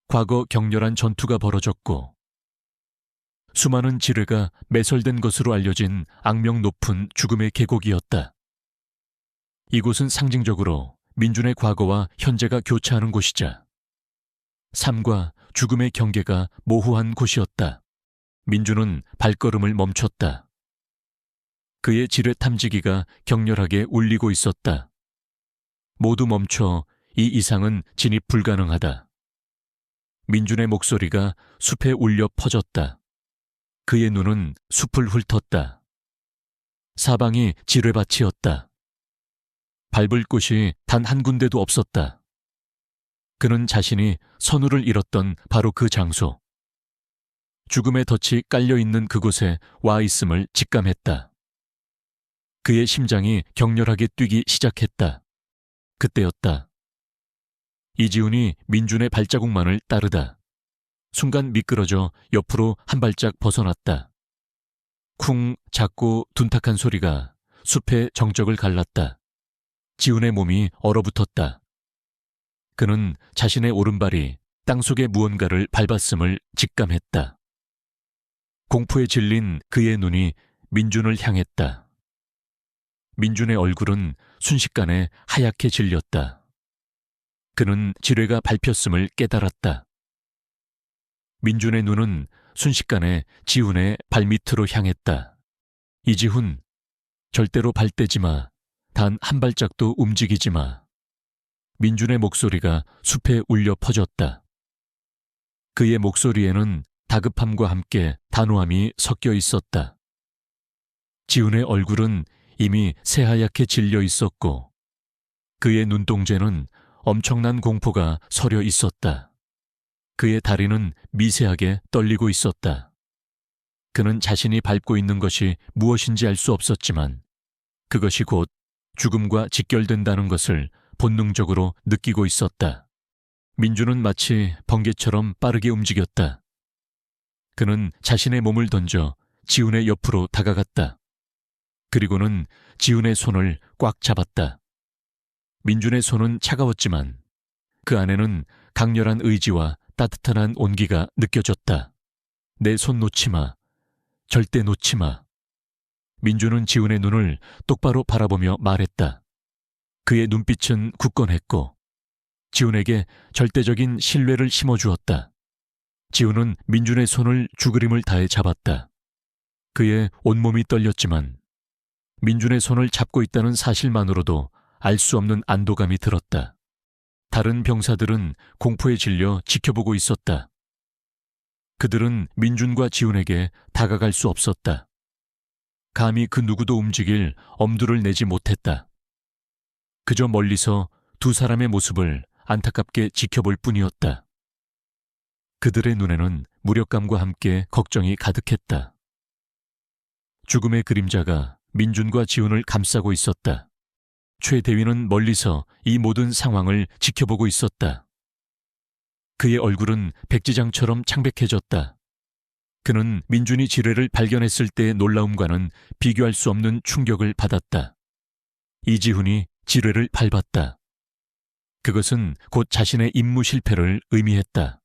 과거 격렬한 전투가 벌어졌고 수많은 지뢰가 매설된 것으로 알려진 악명 높은 죽음의 계곡이었다. 이곳은 상징적으로 민준의 과거와 현재가 교차하는 곳이자 삶과 죽음의 경계가 모호한 곳이었다. 민준은 발걸음을 멈췄다. 그의 지뢰 탐지기가 격렬하게 울리고 있었다. 모두 멈춰. 이 이상은 진입 불가능하다. 민준의 목소리가 숲에 울려 퍼졌다. 그의 눈은 숲을 훑었다. 사방이 지뢰밭이었다. 밟을 곳이 단 한 군데도 없었다. 그는 자신이 선우를 잃었던 바로 그 장소, 죽음의 덫이 깔려있는 그곳에 와 있음을 직감했다. 그의 심장이 격렬하게 뛰기 시작했다. 그때였다. 이지훈이 민준의 발자국만을 따르다 순간 미끄러져 옆으로 한 발짝 벗어났다. 쿵 작고 둔탁한 소리가 숲의 정적을 갈랐다. 지훈의 몸이 얼어붙었다. 그는 자신의 오른발이 땅속의 무언가를 밟았음을 직감했다. 공포에 질린 그의 눈이 민준을 향했다. 민준의 얼굴은 순식간에 하얗게 질렸다. 그는 지뢰가 밟혔음을 깨달았다. 민준의 눈은 순식간에 지훈의 발밑으로 향했다. 이지훈, 절대로 발대지 마. 단 한 발짝도 움직이지 마. 민준의 목소리가 숲에 울려 퍼졌다. 그의 목소리에는 다급함과 함께 단호함이 섞여 있었다. 지훈의 얼굴은 이미 새하얗게 질려 있었고 그의 눈동자는 엄청난 공포가 서려 있었다. 그의 다리는 미세하게 떨리고 있었다. 그는 자신이 밟고 있는 것이 무엇인지 알 수 없었지만 그것이 곧 죽음과 직결된다는 것을 본능적으로 느끼고 있었다. 민준은 마치 번개처럼 빠르게 움직였다. 그는 자신의 몸을 던져 지훈의 옆으로 다가갔다. 그리고는 지훈의 손을 꽉 잡았다. 민준의 손은 차가웠지만 그 안에는 강렬한 의지와 따뜻한 온기가 느껴졌다. 내 손 놓지 마. 절대 놓지 마. 민준은 지훈의 눈을 똑바로 바라보며 말했다. 그의 눈빛은 굳건했고 지훈에게 절대적인 신뢰를 심어주었다. 지훈은 민준의 손을 죽으림을 다해 잡았다. 그의 온몸이 떨렸지만 민준의 손을 잡고 있다는 사실만으로도 알 수 없는 안도감이 들었다. 다른 병사들은 공포에 질려 지켜보고 있었다. 그들은 민준과 지훈에게 다가갈 수 없었다. 감히 그 누구도 움직일 엄두를 내지 못했다. 그저 멀리서 두 사람의 모습을 안타깝게 지켜볼 뿐이었다. 그들의 눈에는 무력감과 함께 걱정이 가득했다. 죽음의 그림자가 민준과 지훈을 감싸고 있었다. 최 대위는 멀리서 이 모든 상황을 지켜보고 있었다. 그의 얼굴은 백지장처럼 창백해졌다. 그는 민준이 지뢰를 발견했을 때의 놀라움과는 비교할 수 없는 충격을 받았다. 이지훈이 지뢰를 밟았다. 그것은 곧 자신의 임무 실패를 의미했다.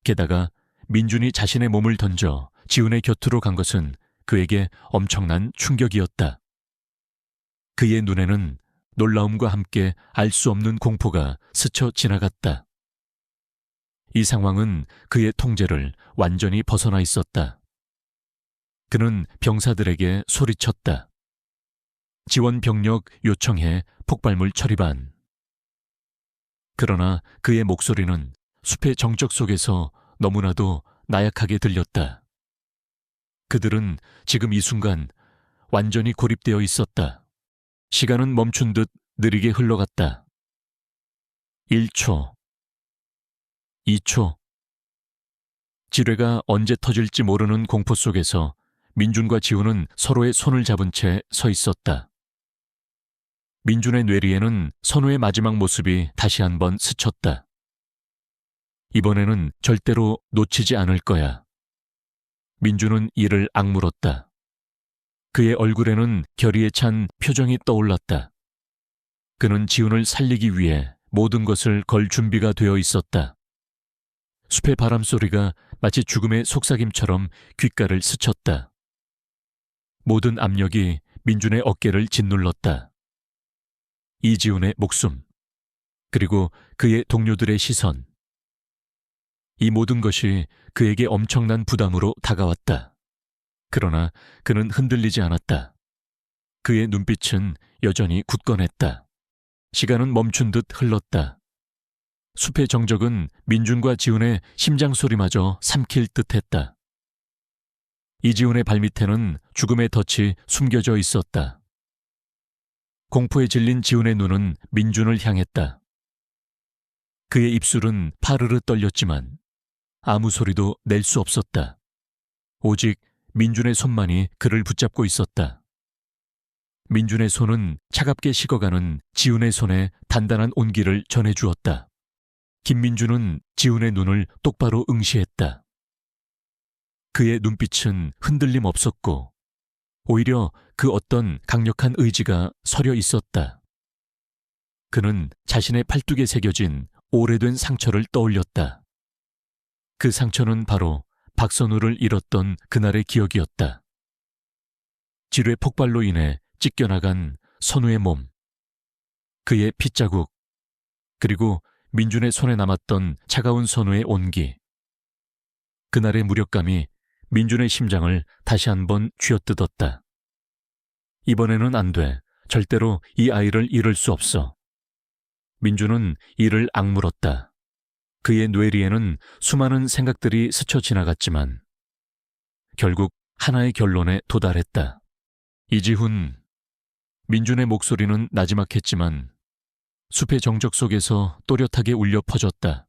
게다가 민준이 자신의 몸을 던져 지훈의 곁으로 간 것은 그에게 엄청난 충격이었다. 그의 눈에는 놀라움과 함께 알 수 없는 공포가 스쳐 지나갔다. 이 상황은 그의 통제를 완전히 벗어나 있었다. 그는 병사들에게 소리쳤다. 지원 병력 요청해 폭발물 처리반. 그러나 그의 목소리는 숲의 정적 속에서 너무나도 나약하게 들렸다. 그들은 지금 이 순간 완전히 고립되어 있었다. 시간은 멈춘 듯 느리게 흘러갔다. 1초, 2초. 지뢰가 언제 터질지 모르는 공포 속에서 민준과 지훈은 서로의 손을 잡은 채 서 있었다. 민준의 뇌리에는 선우의 마지막 모습이 다시 한번 스쳤다. 이번에는 절대로 놓치지 않을 거야. 민준은 이를 악물었다. 그의 얼굴에는 결의에 찬 표정이 떠올랐다. 그는 지훈을 살리기 위해 모든 것을 걸 준비가 되어 있었다. 숲의 바람소리가 마치 죽음의 속삭임처럼 귓가를 스쳤다. 모든 압력이 민준의 어깨를 짓눌렀다. 이지훈의 목숨, 그리고 그의 동료들의 시선. 이 모든 것이 그에게 엄청난 부담으로 다가왔다. 그러나 그는 흔들리지 않았다. 그의 눈빛은 여전히 굳건했다. 시간은 멈춘 듯 흘렀다. 숲의 정적은 민준과 지훈의 심장 소리마저 삼킬 듯했다. 이지훈의 발밑에는 죽음의 덫이 숨겨져 있었다. 공포에 질린 지훈의 눈은 민준을 향했다. 그의 입술은 파르르 떨렸지만 아무 소리도 낼 수 없었다. 오직 민준의 손만이 그를 붙잡고 있었다. 민준의 손은 차갑게 식어가는 지훈의 손에 단단한 온기를 전해주었다. 김민준은 지훈의 눈을 똑바로 응시했다. 그의 눈빛은 흔들림 없었고 오히려 그 어떤 강력한 의지가 서려 있었다. 그는 자신의 팔뚝에 새겨진 오래된 상처를 떠올렸다. 그 상처는 바로 박선우를 잃었던 그날의 기억이었다. 지뢰 폭발로 인해 찢겨나간 선우의 몸, 그의 핏자국, 그리고 민준의 손에 남았던 차가운 선우의 온기. 그날의 무력감이 민준의 심장을 다시 한번 쥐어뜯었다. 이번에는 안 돼. 절대로 이 아이를 잃을 수 없어. 민준은 이를 악물었다. 그의 뇌리에는 수많은 생각들이 스쳐 지나갔지만 결국 하나의 결론에 도달했다. 이지훈. 민준의 목소리는 나지막했지만 숲의 정적 속에서 또렷하게 울려 퍼졌다.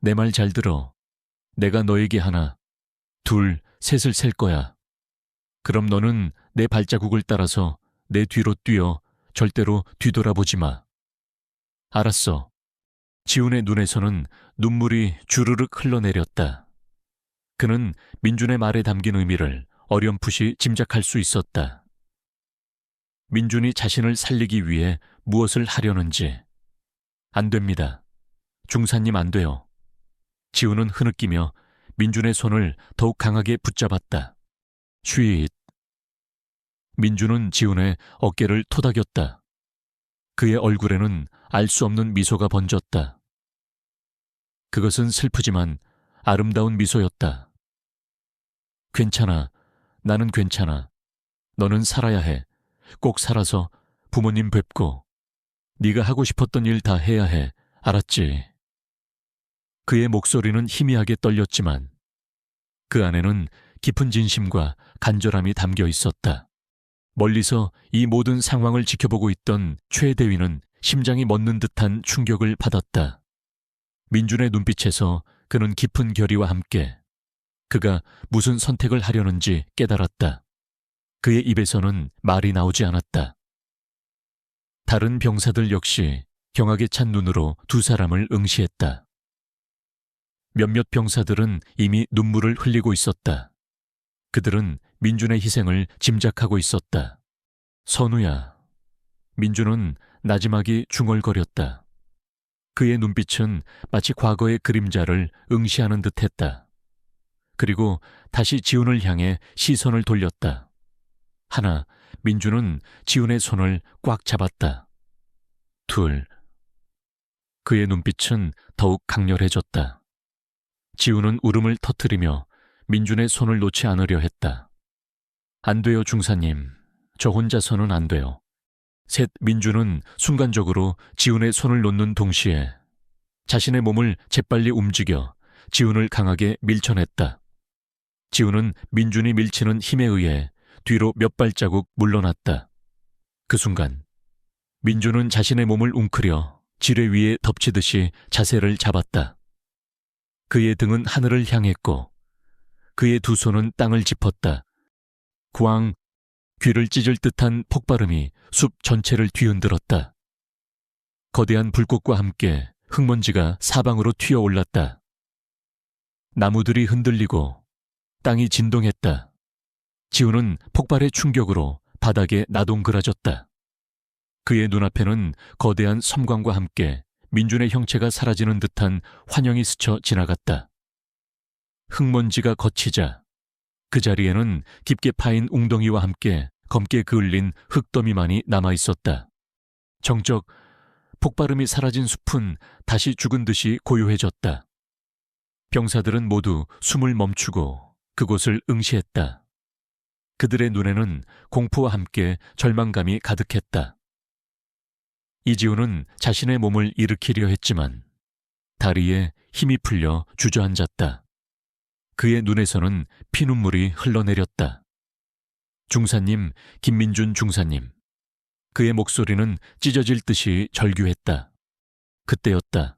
내 말 잘 들어. 내가 너에게 하나, 둘, 셋을 셀 거야. 그럼 너는 내 발자국을 따라서 내 뒤로 뛰어 절대로 뒤돌아보지 마. 알았어. 지훈의 눈에서는 눈물이 주르륵 흘러내렸다. 그는 민준의 말에 담긴 의미를 어렴풋이 짐작할 수 있었다. 민준이 자신을 살리기 위해 무엇을 하려는지. 안 됩니다. 중사님 안 돼요. 지훈은 흐느끼며 민준의 손을 더욱 강하게 붙잡았다. 쉿. 민준은 지훈의 어깨를 토닥였다. 그의 얼굴에는 알 수 없는 미소가 번졌다. 그것은 슬프지만 아름다운 미소였다. 괜찮아. 나는 괜찮아. 너는 살아야 해. 꼭 살아서 부모님 뵙고 네가 하고 싶었던 일 다 해야 해. 알았지? 그의 목소리는 희미하게 떨렸지만 그 안에는 깊은 진심과 간절함이 담겨 있었다. 멀리서 이 모든 상황을 지켜보고 있던 최 대위는 심장이 멎는 듯한 충격을 받았다. 민준의 눈빛에서 그는 깊은 결의와 함께 그가 무슨 선택을 하려는지 깨달았다. 그의 입에서는 말이 나오지 않았다. 다른 병사들 역시 경악에 찬 눈으로 두 사람을 응시했다. 몇몇 병사들은 이미 눈물을 흘리고 있었다. 그들은 민준의 희생을 짐작하고 있었다. 선우야. 민준은 나지막이 중얼거렸다. 그의 눈빛은 마치 과거의 그림자를 응시하는 듯했다. 그리고 다시 지훈을 향해 시선을 돌렸다. 하나, 민준은 지훈의 손을 꽉 잡았다. 둘, 그의 눈빛은 더욱 강렬해졌다. 지우는 울음을 터뜨리며 민준의 손을 놓지 않으려 했다. 안 돼요, 중사님. 저 혼자서는 안 돼요. 셋 민준은 순간적으로 지훈의 손을 놓는 동시에 자신의 몸을 재빨리 움직여 지훈을 강하게 밀쳐냈다. 지훈은 민준이 밀치는 힘에 의해 뒤로 몇 발자국 물러났다. 그 순간 민준은 자신의 몸을 웅크려 지뢰 위에 덮치듯이 자세를 잡았다. 그의 등은 하늘을 향했고 그의 두 손은 땅을 짚었다. 구왕, 귀를 찢을 듯한 폭발음이 숲 전체를 뒤흔들었다. 거대한 불꽃과 함께 흙먼지가 사방으로 튀어올랐다. 나무들이 흔들리고 땅이 진동했다. 지훈은 폭발의 충격으로 바닥에 나동그라졌다. 그의 눈앞에는 거대한 섬광과 함께 민준의 형체가 사라지는 듯한 환영이 스쳐 지나갔다. 흙먼지가 걷히자 그 자리에는 깊게 파인 웅덩이와 함께 검게 그을린 흙더미만이 남아있었다. 정적 폭발음이 사라진 숲은 다시 죽은 듯이 고요해졌다. 병사들은 모두 숨을 멈추고 그곳을 응시했다. 그들의 눈에는 공포와 함께 절망감이 가득했다. 이지훈은 자신의 몸을 일으키려 했지만 다리에 힘이 풀려 주저앉았다. 그의 눈에서는 피눈물이 흘러내렸다. 중사님, 김민준 중사님. 그의 목소리는 찢어질 듯이 절규했다. 그때였다.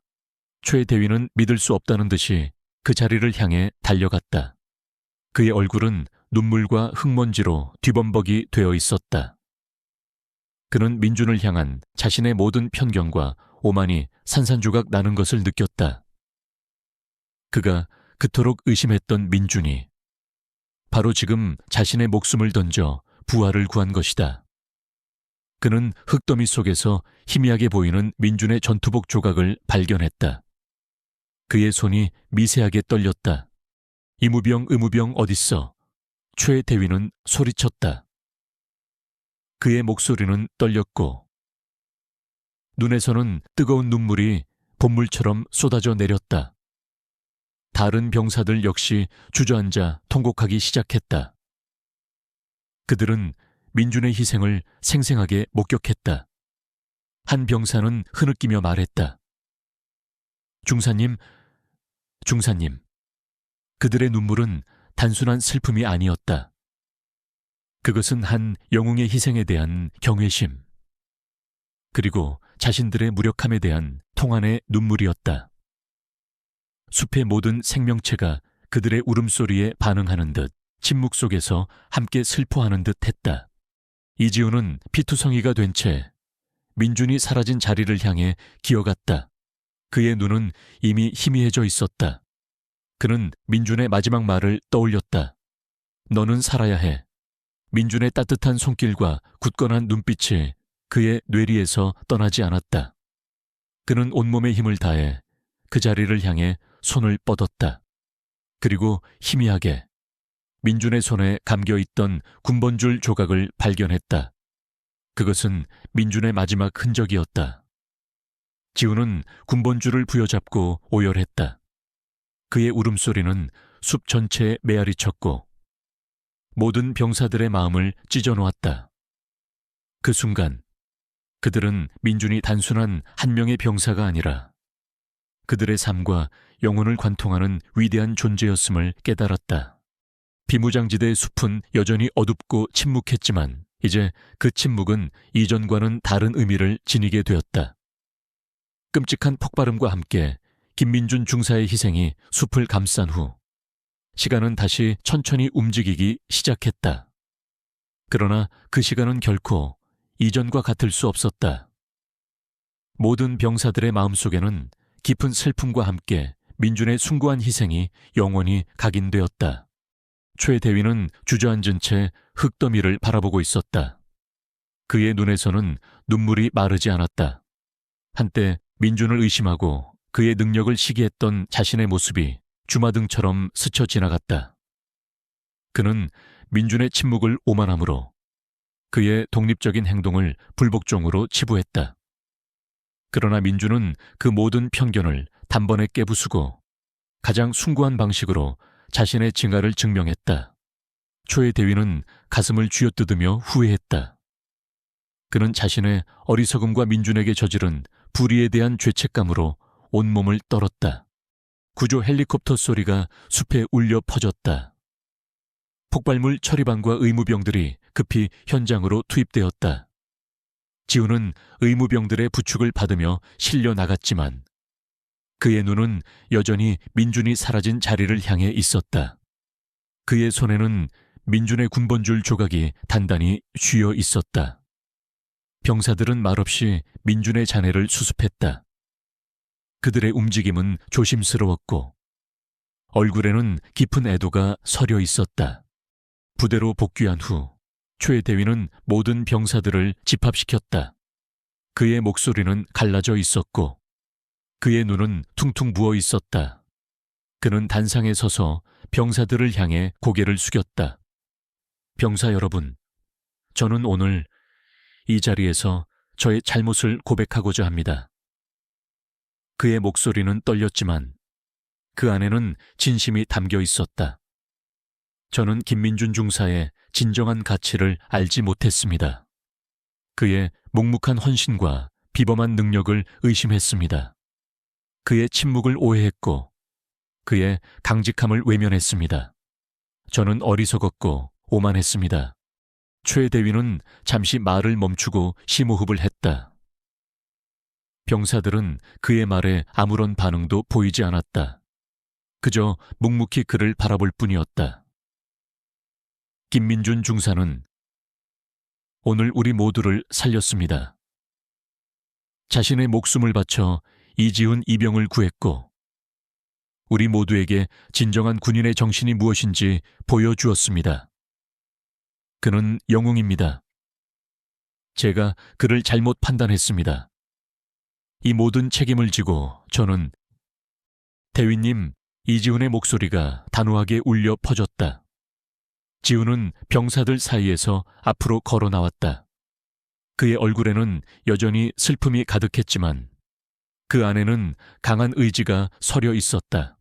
최 대위는 믿을 수 없다는 듯이 그 자리를 향해 달려갔다. 그의 얼굴은 눈물과 흙먼지로 뒤범벅이 되어 있었다. 그는 민준을 향한 자신의 모든 편견과 오만이 산산조각 나는 것을 느꼈다. 그가 그토록 의심했던 민준이 바로 지금 자신의 목숨을 던져 부활을 구한 것이다. 그는 흙더미 속에서 희미하게 보이는 민준의 전투복 조각을 발견했다. 그의 손이 미세하게 떨렸다. 이무병, 의무병 어딨어? 최 대위는 소리쳤다. 그의 목소리는 떨렸고 눈에서는 뜨거운 눈물이 봇물처럼 쏟아져 내렸다. 다른 병사들 역시 주저앉아 통곡하기 시작했다. 그들은 민준의 희생을 생생하게 목격했다. 한 병사는 흐느끼며 말했다. 중사님, 중사님. 그들의 눈물은 단순한 슬픔이 아니었다. 그것은 한 영웅의 희생에 대한 경외심, 그리고 자신들의 무력함에 대한 통한의 눈물이었다. 숲의 모든 생명체가 그들의 울음소리에 반응하는 듯 침묵 속에서 함께 슬퍼하는 듯 했다. 이지훈은 피투성이가 된 채 민준이 사라진 자리를 향해 기어갔다. 그의 눈은 이미 희미해져 있었다. 그는 민준의 마지막 말을 떠올렸다. 너는 살아야 해. 민준의 따뜻한 손길과 굳건한 눈빛이 그의 뇌리에서 떠나지 않았다. 그는 온몸의 힘을 다해 그 자리를 향해 손을 뻗었다. 그리고 희미하게 민준의 손에 감겨있던 군번줄 조각을 발견했다. 그것은 민준의 마지막 흔적이었다. 지훈은 군번줄을 부여잡고 오열했다. 그의 울음소리는 숲 전체에 메아리쳤고 모든 병사들의 마음을 찢어놓았다. 그 순간 그들은 민준이 단순한 한 명의 병사가 아니라 그들의 삶과 영혼을 관통하는 위대한 존재였음을 깨달았다. 비무장지대의 숲은 여전히 어둡고 침묵했지만 이제 그 침묵은 이전과는 다른 의미를 지니게 되었다. 끔찍한 폭발음과 함께 김민준 중사의 희생이 숲을 감싼 후 시간은 다시 천천히 움직이기 시작했다. 그러나 그 시간은 결코 이전과 같을 수 없었다. 모든 병사들의 마음속에는 깊은 슬픔과 함께 민준의 숭고한 희생이 영원히 각인되었다. 최 대위는 주저앉은 채 흙더미를 바라보고 있었다. 그의 눈에서는 눈물이 마르지 않았다. 한때 민준을 의심하고 그의 능력을 시기했던 자신의 모습이 주마등처럼 스쳐 지나갔다. 그는 민준의 침묵을 오만함으로 그의 독립적인 행동을 불복종으로 치부했다. 그러나 민주는 그 모든 편견을 단번에 깨부수고 가장 숭고한 방식으로 자신의 증하를 증명했다. 초의 대위는 가슴을 쥐어뜯으며 후회했다. 그는 자신의 어리석음과 민준에게 저지른 불의에 대한 죄책감으로 온몸을 떨었다. 구조 헬리콥터 소리가 숲에 울려 퍼졌다. 폭발물 처리반과 의무병들이 급히 현장으로 투입되었다. 지훈은 의무병들의 부축을 받으며 실려 나갔지만 그의 눈은 여전히 민준이 사라진 자리를 향해 있었다. 그의 손에는 민준의 군번줄 조각이 단단히 쥐어 있었다. 병사들은 말없이 민준의 잔해를 수습했다. 그들의 움직임은 조심스러웠고 얼굴에는 깊은 애도가 서려 있었다. 부대로 복귀한 후 최 대위는 모든 병사들을 집합시켰다. 그의 목소리는 갈라져 있었고 그의 눈은 퉁퉁 부어 있었다. 그는 단상에 서서 병사들을 향해 고개를 숙였다. 병사 여러분, 저는 오늘 이 자리에서 저의 잘못을 고백하고자 합니다. 그의 목소리는 떨렸지만 그 안에는 진심이 담겨 있었다. 저는 김민준 중사의 진정한 가치를 알지 못했습니다. 그의 묵묵한 헌신과 비범한 능력을 의심했습니다. 그의 침묵을 오해했고 그의 강직함을 외면했습니다. 저는 어리석었고 오만했습니다. 최 대위는 잠시 말을 멈추고 심호흡을 했다. 병사들은 그의 말에 아무런 반응도 보이지 않았다. 그저 묵묵히 그를 바라볼 뿐이었다. 김민준 중사는 오늘 우리 모두를 살렸습니다. 자신의 목숨을 바쳐 이지훈 이병을 구했고 우리 모두에게 진정한 군인의 정신이 무엇인지 보여주었습니다. 그는 영웅입니다. 제가 그를 잘못 판단했습니다. 이 모든 책임을 지고 저는 대위님, 이지훈의 목소리가 단호하게 울려 퍼졌다. 지훈은 병사들 사이에서 앞으로 걸어 나왔다. 그의 얼굴에는 여전히 슬픔이 가득했지만 그 안에는 강한 의지가 서려 있었다.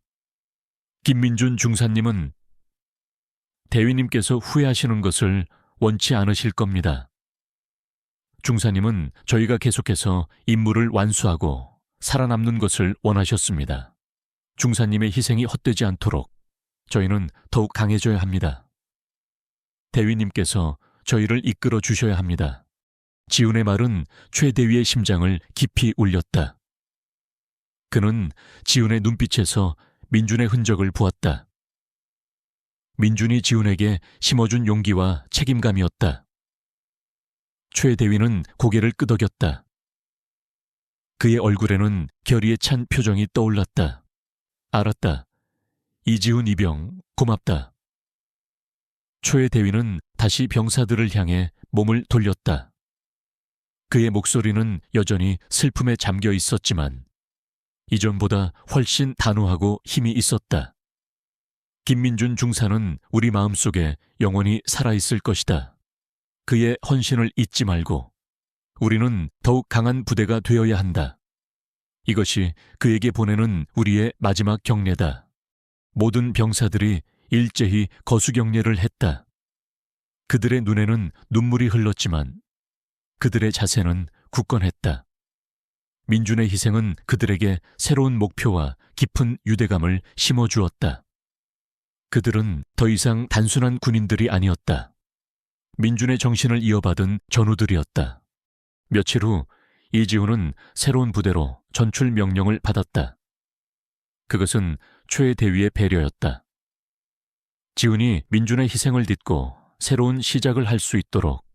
김민준 중사님은 대위님께서 후회하시는 것을 원치 않으실 겁니다. 중사님은 저희가 계속해서 임무를 완수하고 살아남는 것을 원하셨습니다. 중사님의 희생이 헛되지 않도록 저희는 더욱 강해져야 합니다. 대위님께서 저희를 이끌어 주셔야 합니다. 지훈의 말은 최 대위의 심장을 깊이 울렸다. 그는 지훈의 눈빛에서 민준의 흔적을 보았다. 민준이 지훈에게 심어준 용기와 책임감이었다. 최 대위는 고개를 끄덕였다. 그의 얼굴에는 결의에 찬 표정이 떠올랐다. 알았다. 이지훈 이병, 고맙다. 최 대위는 다시 병사들을 향해 몸을 돌렸다. 그의 목소리는 여전히 슬픔에 잠겨 있었지만 이전보다 훨씬 단호하고 힘이 있었다. 김민준 중사는 우리 마음속에 영원히 살아있을 것이다. 그의 헌신을 잊지 말고 우리는 더욱 강한 부대가 되어야 한다. 이것이 그에게 보내는 우리의 마지막 경례다. 모든 병사들이 일제히 거수경례를 했다. 그들의 눈에는 눈물이 흘렀지만 그들의 자세는 굳건했다. 민준의 희생은 그들에게 새로운 목표와 깊은 유대감을 심어주었다. 그들은 더 이상 단순한 군인들이 아니었다. 민준의 정신을 이어받은 전우들이었다. 며칠 후 이지훈은 새로운 부대로 전출 명령을 받았다. 그것은 최 대위의 배려였다. 지훈이 민준의 희생을 딛고 새로운 시작을 할 수 있도록.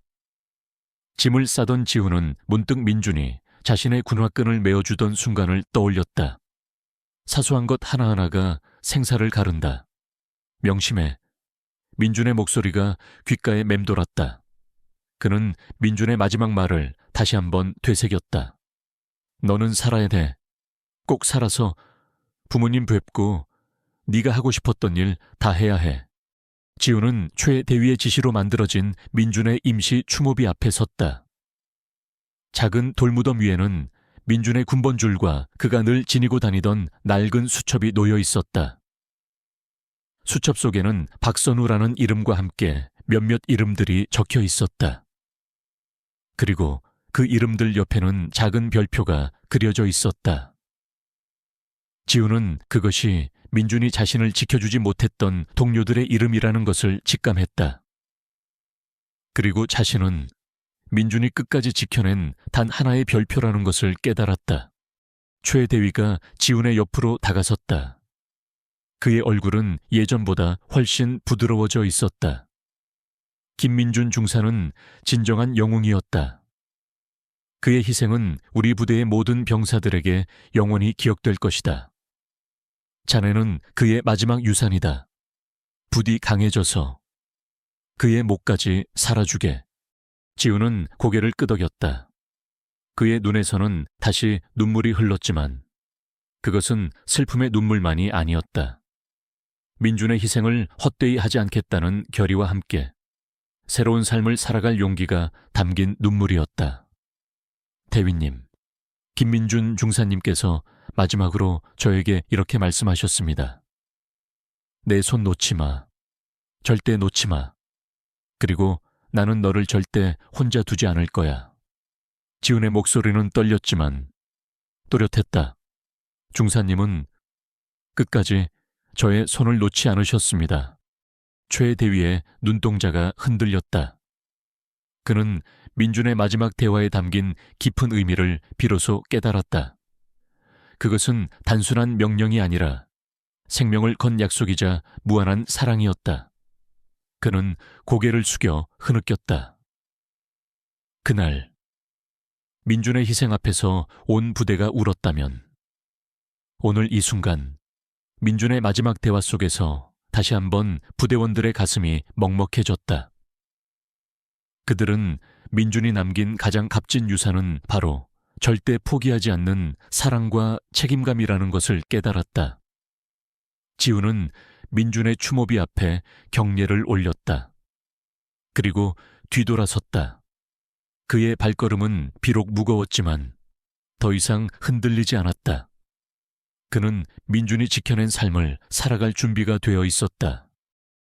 짐을 싸던 지훈은 문득 민준이 자신의 군화끈을 메어주던 순간을 떠올렸다. 사소한 것 하나하나가 생사를 가른다. 명심해. 민준의 목소리가 귓가에 맴돌았다. 그는 민준의 마지막 말을 다시 한번 되새겼다. 너는 살아야 돼. 꼭 살아서 부모님 뵙고 네가 하고 싶었던 일 다 해야 해. 지훈은 최 대위의 지시로 만들어진 민준의 임시 추모비 앞에 섰다. 작은 돌무덤 위에는 민준의 군번줄과 그가 늘 지니고 다니던 낡은 수첩이 놓여 있었다. 수첩 속에는 박선우라는 이름과 함께 몇몇 이름들이 적혀 있었다. 그리고 그 이름들 옆에는 작은 별표가 그려져 있었다. 지우는 그것이 민준이 자신을 지켜주지 못했던 동료들의 이름이라는 것을 직감했다. 그리고 자신은 민준이 끝까지 지켜낸 단 하나의 별표라는 것을 깨달았다. 최 대위가 지훈의 옆으로 다가섰다. 그의 얼굴은 예전보다 훨씬 부드러워져 있었다. 김민준 중사는 진정한 영웅이었다. 그의 희생은 우리 부대의 모든 병사들에게 영원히 기억될 것이다. 자네는 그의 마지막 유산이다. 부디 강해져서 그의 목까지 살아주게. 지우는 고개를 끄덕였다. 그의 눈에서는 다시 눈물이 흘렀지만 그것은 슬픔의 눈물만이 아니었다. 민준의 희생을 헛되이 하지 않겠다는 결의와 함께 새로운 삶을 살아갈 용기가 담긴 눈물이었다. 대위님, 김민준 중사님께서 마지막으로 저에게 이렇게 말씀하셨습니다. 내 손 놓지 마. 절대 놓지 마. 그리고 나는 너를 절대 혼자 두지 않을 거야. 지훈의 목소리는 떨렸지만 또렷했다. 중사님은 끝까지 저의 손을 놓지 않으셨습니다. 최 대위의 눈동자가 흔들렸다. 그는 민준의 마지막 대화에 담긴 깊은 의미를 비로소 깨달았다. 그것은 단순한 명령이 아니라 생명을 건 약속이자 무한한 사랑이었다. 그는 고개를 숙여 흐느꼈다. 그날 민준의 희생 앞에서 온 부대가 울었다면 오늘 이 순간 민준의 마지막 대화 속에서 다시 한번 부대원들의 가슴이 먹먹해졌다. 그들은 민준이 남긴 가장 값진 유산은 바로 절대 포기하지 않는 사랑과 책임감이라는 것을 깨달았다. 지우는 민준의 추모비 앞에 경례를 올렸다. 그리고 뒤돌아섰다. 그의 발걸음은 비록 무거웠지만 더 이상 흔들리지 않았다. 그는 민준이 지켜낸 삶을 살아갈 준비가 되어 있었다.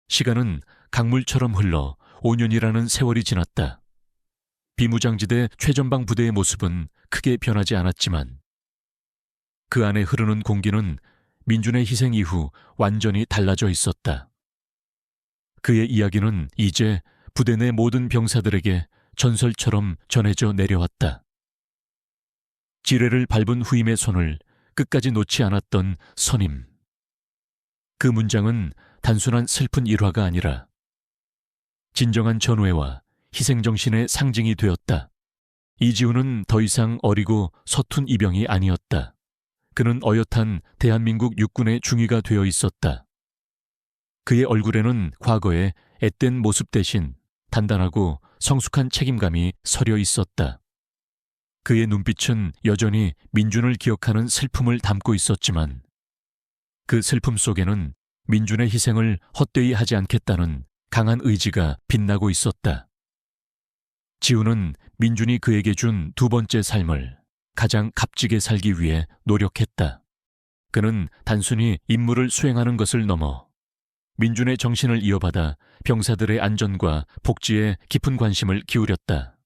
시간은 강물처럼 흘러 5년이라는 세월이 지났다. 비무장지대 최전방 부대의 모습은 크게 변하지 않았지만 그 안에 흐르는 공기는 민준의 희생 이후 완전히 달라져 있었다. 그의 이야기는 이제 부대 내 모든 병사들에게 전설처럼 전해져 내려왔다. 지뢰를 밟은 후임의 손을 끝까지 놓지 않았던 선임. 그 문장은 단순한 슬픈 일화가 아니라 진정한 전우애와 희생정신의 상징이 되었다. 이지훈은 더 이상 어리고 서툰 이병이 아니었다. 그는 어엿한 대한민국 육군의 중위가 되어 있었다. 그의 얼굴에는 과거의 앳된 모습 대신 단단하고 성숙한 책임감이 서려 있었다. 그의 눈빛은 여전히 민준을 기억하는 슬픔을 담고 있었지만 그 슬픔 속에는 민준의 희생을 헛되이 하지 않겠다는 강한 의지가 빛나고 있었다. 지우는 민준이 그에게 준 두 번째 삶을 가장 값지게 살기 위해 노력했다. 그는 단순히 임무를 수행하는 것을 넘어 민준의 정신을 이어받아 병사들의 안전과 복지에 깊은 관심을 기울였다.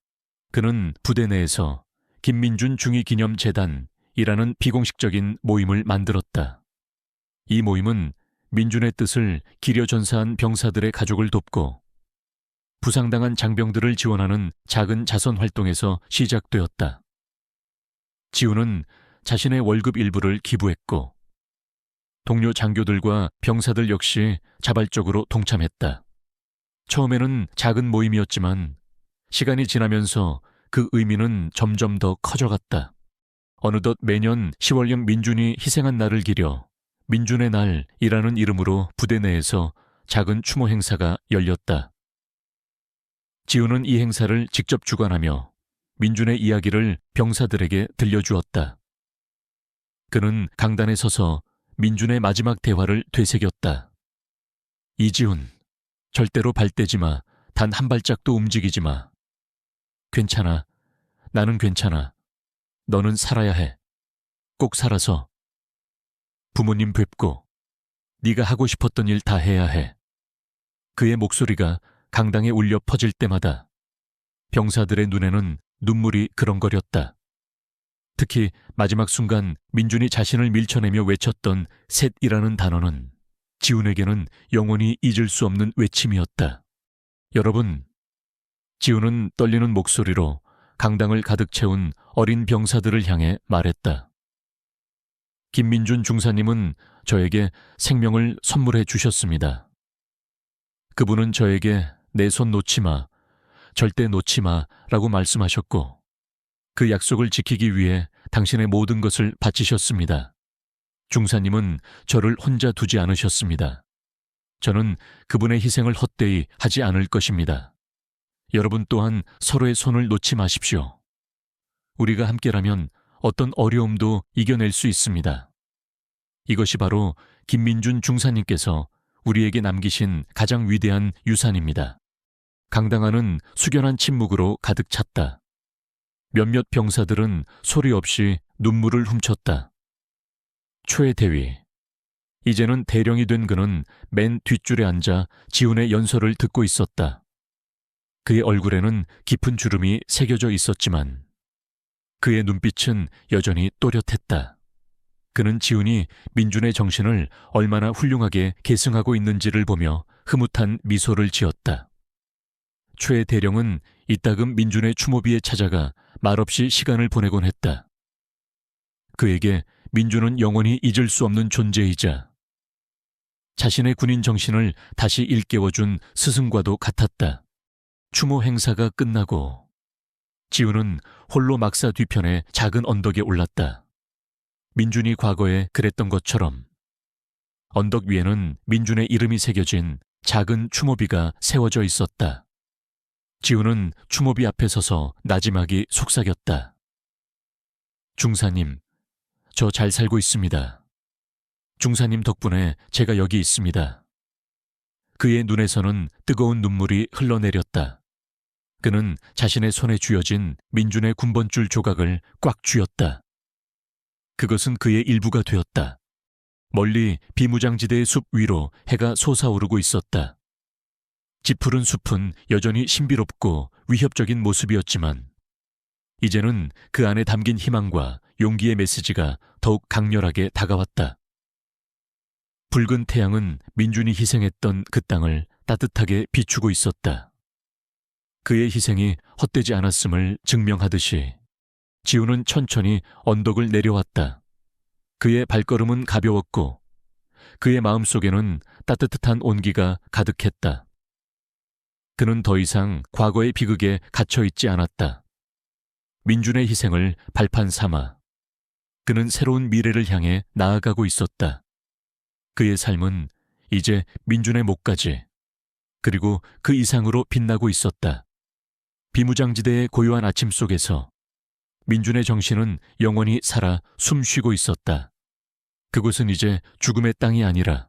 그는 부대 내에서 김민준 중위기념재단이라는 비공식적인 모임을 만들었다. 이 모임은 민준의 뜻을 기려 전사한 병사들의 가족을 돕고 부상당한 장병들을 지원하는 작은 자선 활동에서 시작되었다. 지우는 자신의 월급 일부를 기부했고 동료 장교들과 병사들 역시 자발적으로 동참했다. 처음에는 작은 모임이었지만 시간이 지나면서 그 의미는 점점 더 커져갔다. 어느덧 매년 10월경 민준이 희생한 날을 기려 민준의 날이라는 이름으로 부대 내에서 작은 추모 행사가 열렸다. 지우는 이 행사를 직접 주관하며 민준의 이야기를 병사들에게 들려주었다. 그는 강단에 서서 민준의 마지막 대화를 되새겼다. 이지훈, 절대로 발대지 마. 단 한 발짝도 움직이지 마. 괜찮아. 나는 괜찮아. 너는 살아야 해. 꼭 살아서 부모님 뵙고 네가 하고 싶었던 일 다 해야 해. 그의 목소리가 강당에 울려 퍼질 때마다 병사들의 눈에는 눈물이 그렁거렸다. 특히 마지막 순간 민준이 자신을 밀쳐내며 외쳤던 셋이라는 단어는 지훈에게는 영원히 잊을 수 없는 외침이었다. 여러분, 지훈은 떨리는 목소리로 강당을 가득 채운 어린 병사들을 향해 말했다. 김민준 중사님은 저에게 생명을 선물해 주셨습니다. 그분은 저에게 내 손 놓지 마, 절대 놓지 마라고 말씀하셨고 그 약속을 지키기 위해 당신의 모든 것을 바치셨습니다. 중사님은 저를 혼자 두지 않으셨습니다. 저는 그분의 희생을 헛되이 하지 않을 것입니다. 여러분 또한 서로의 손을 놓지 마십시오. 우리가 함께라면 어떤 어려움도 이겨낼 수 있습니다. 이것이 바로 김민준 중사님께서 우리에게 남기신 가장 위대한 유산입니다. 강당 안은 숙연한 침묵으로 가득 찼다. 몇몇 병사들은 소리 없이 눈물을 훔쳤다. 최대위. 이제는 대령이 된 그는 맨 뒷줄에 앉아 지훈의 연설을 듣고 있었다. 그의 얼굴에는 깊은 주름이 새겨져 있었지만 그의 눈빛은 여전히 또렷했다. 그는 지훈이 민준의 정신을 얼마나 훌륭하게 계승하고 있는지를 보며 흐뭇한 미소를 지었다. 최 대령은 이따금 민준의 추모비에 찾아가 말없이 시간을 보내곤 했다. 그에게 민준은 영원히 잊을 수 없는 존재이자 자신의 군인 정신을 다시 일깨워준 스승과도 같았다. 추모 행사가 끝나고 지훈은 홀로 막사 뒤편의 작은 언덕에 올랐다. 민준이 과거에 그랬던 것처럼 언덕 위에는 민준의 이름이 새겨진 작은 추모비가 세워져 있었다. 지훈은 추모비 앞에 서서 나지막이 속삭였다. 중사님, 저 잘 살고 있습니다. 중사님 덕분에 제가 여기 있습니다. 그의 눈에서는 뜨거운 눈물이 흘러내렸다. 그는 자신의 손에 쥐어진 민준의 군번줄 조각을 꽉 쥐었다. 그것은 그의 일부가 되었다. 멀리 비무장지대의 숲 위로 해가 솟아오르고 있었다. 짙푸른 숲은 여전히 신비롭고 위협적인 모습이었지만 이제는 그 안에 담긴 희망과 용기의 메시지가 더욱 강렬하게 다가왔다. 붉은 태양은 민준이 희생했던 그 땅을 따뜻하게 비추고 있었다. 그의 희생이 헛되지 않았음을 증명하듯이 지훈은 천천히 언덕을 내려왔다. 그의 발걸음은 가벼웠고 그의 마음속에는 따뜻한 온기가 가득했다. 그는 더 이상 과거의 비극에 갇혀있지 않았다. 민준의 희생을 발판 삼아 그는 새로운 미래를 향해 나아가고 있었다. 그의 삶은 이제 민준의 목까지 그리고 그 이상으로 빛나고 있었다. 비무장지대의 고요한 아침 속에서 민준의 정신은 영원히 살아 숨쉬고 있었다. 그곳은 이제 죽음의 땅이 아니라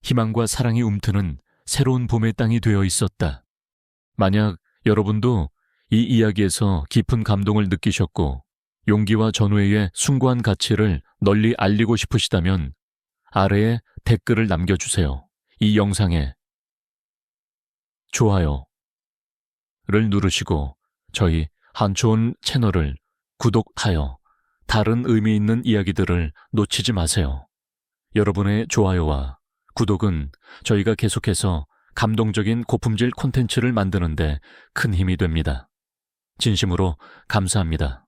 희망과 사랑이 움트는 새로운 봄의 땅이 되어 있었다. 만약 여러분도 이 이야기에서 깊은 감동을 느끼셨고 용기와 전우회의 숭고한 가치를 널리 알리고 싶으시다면 아래에 댓글을 남겨주세요. 이 영상에 좋아요를 누르시고 저희 한초원 채널을 구독하여 다른 의미 있는 이야기들을 놓치지 마세요. 여러분의 좋아요와 구독은 저희가 계속해서 감동적인 고품질 콘텐츠를 만드는 데 큰 힘이 됩니다. 진심으로 감사합니다.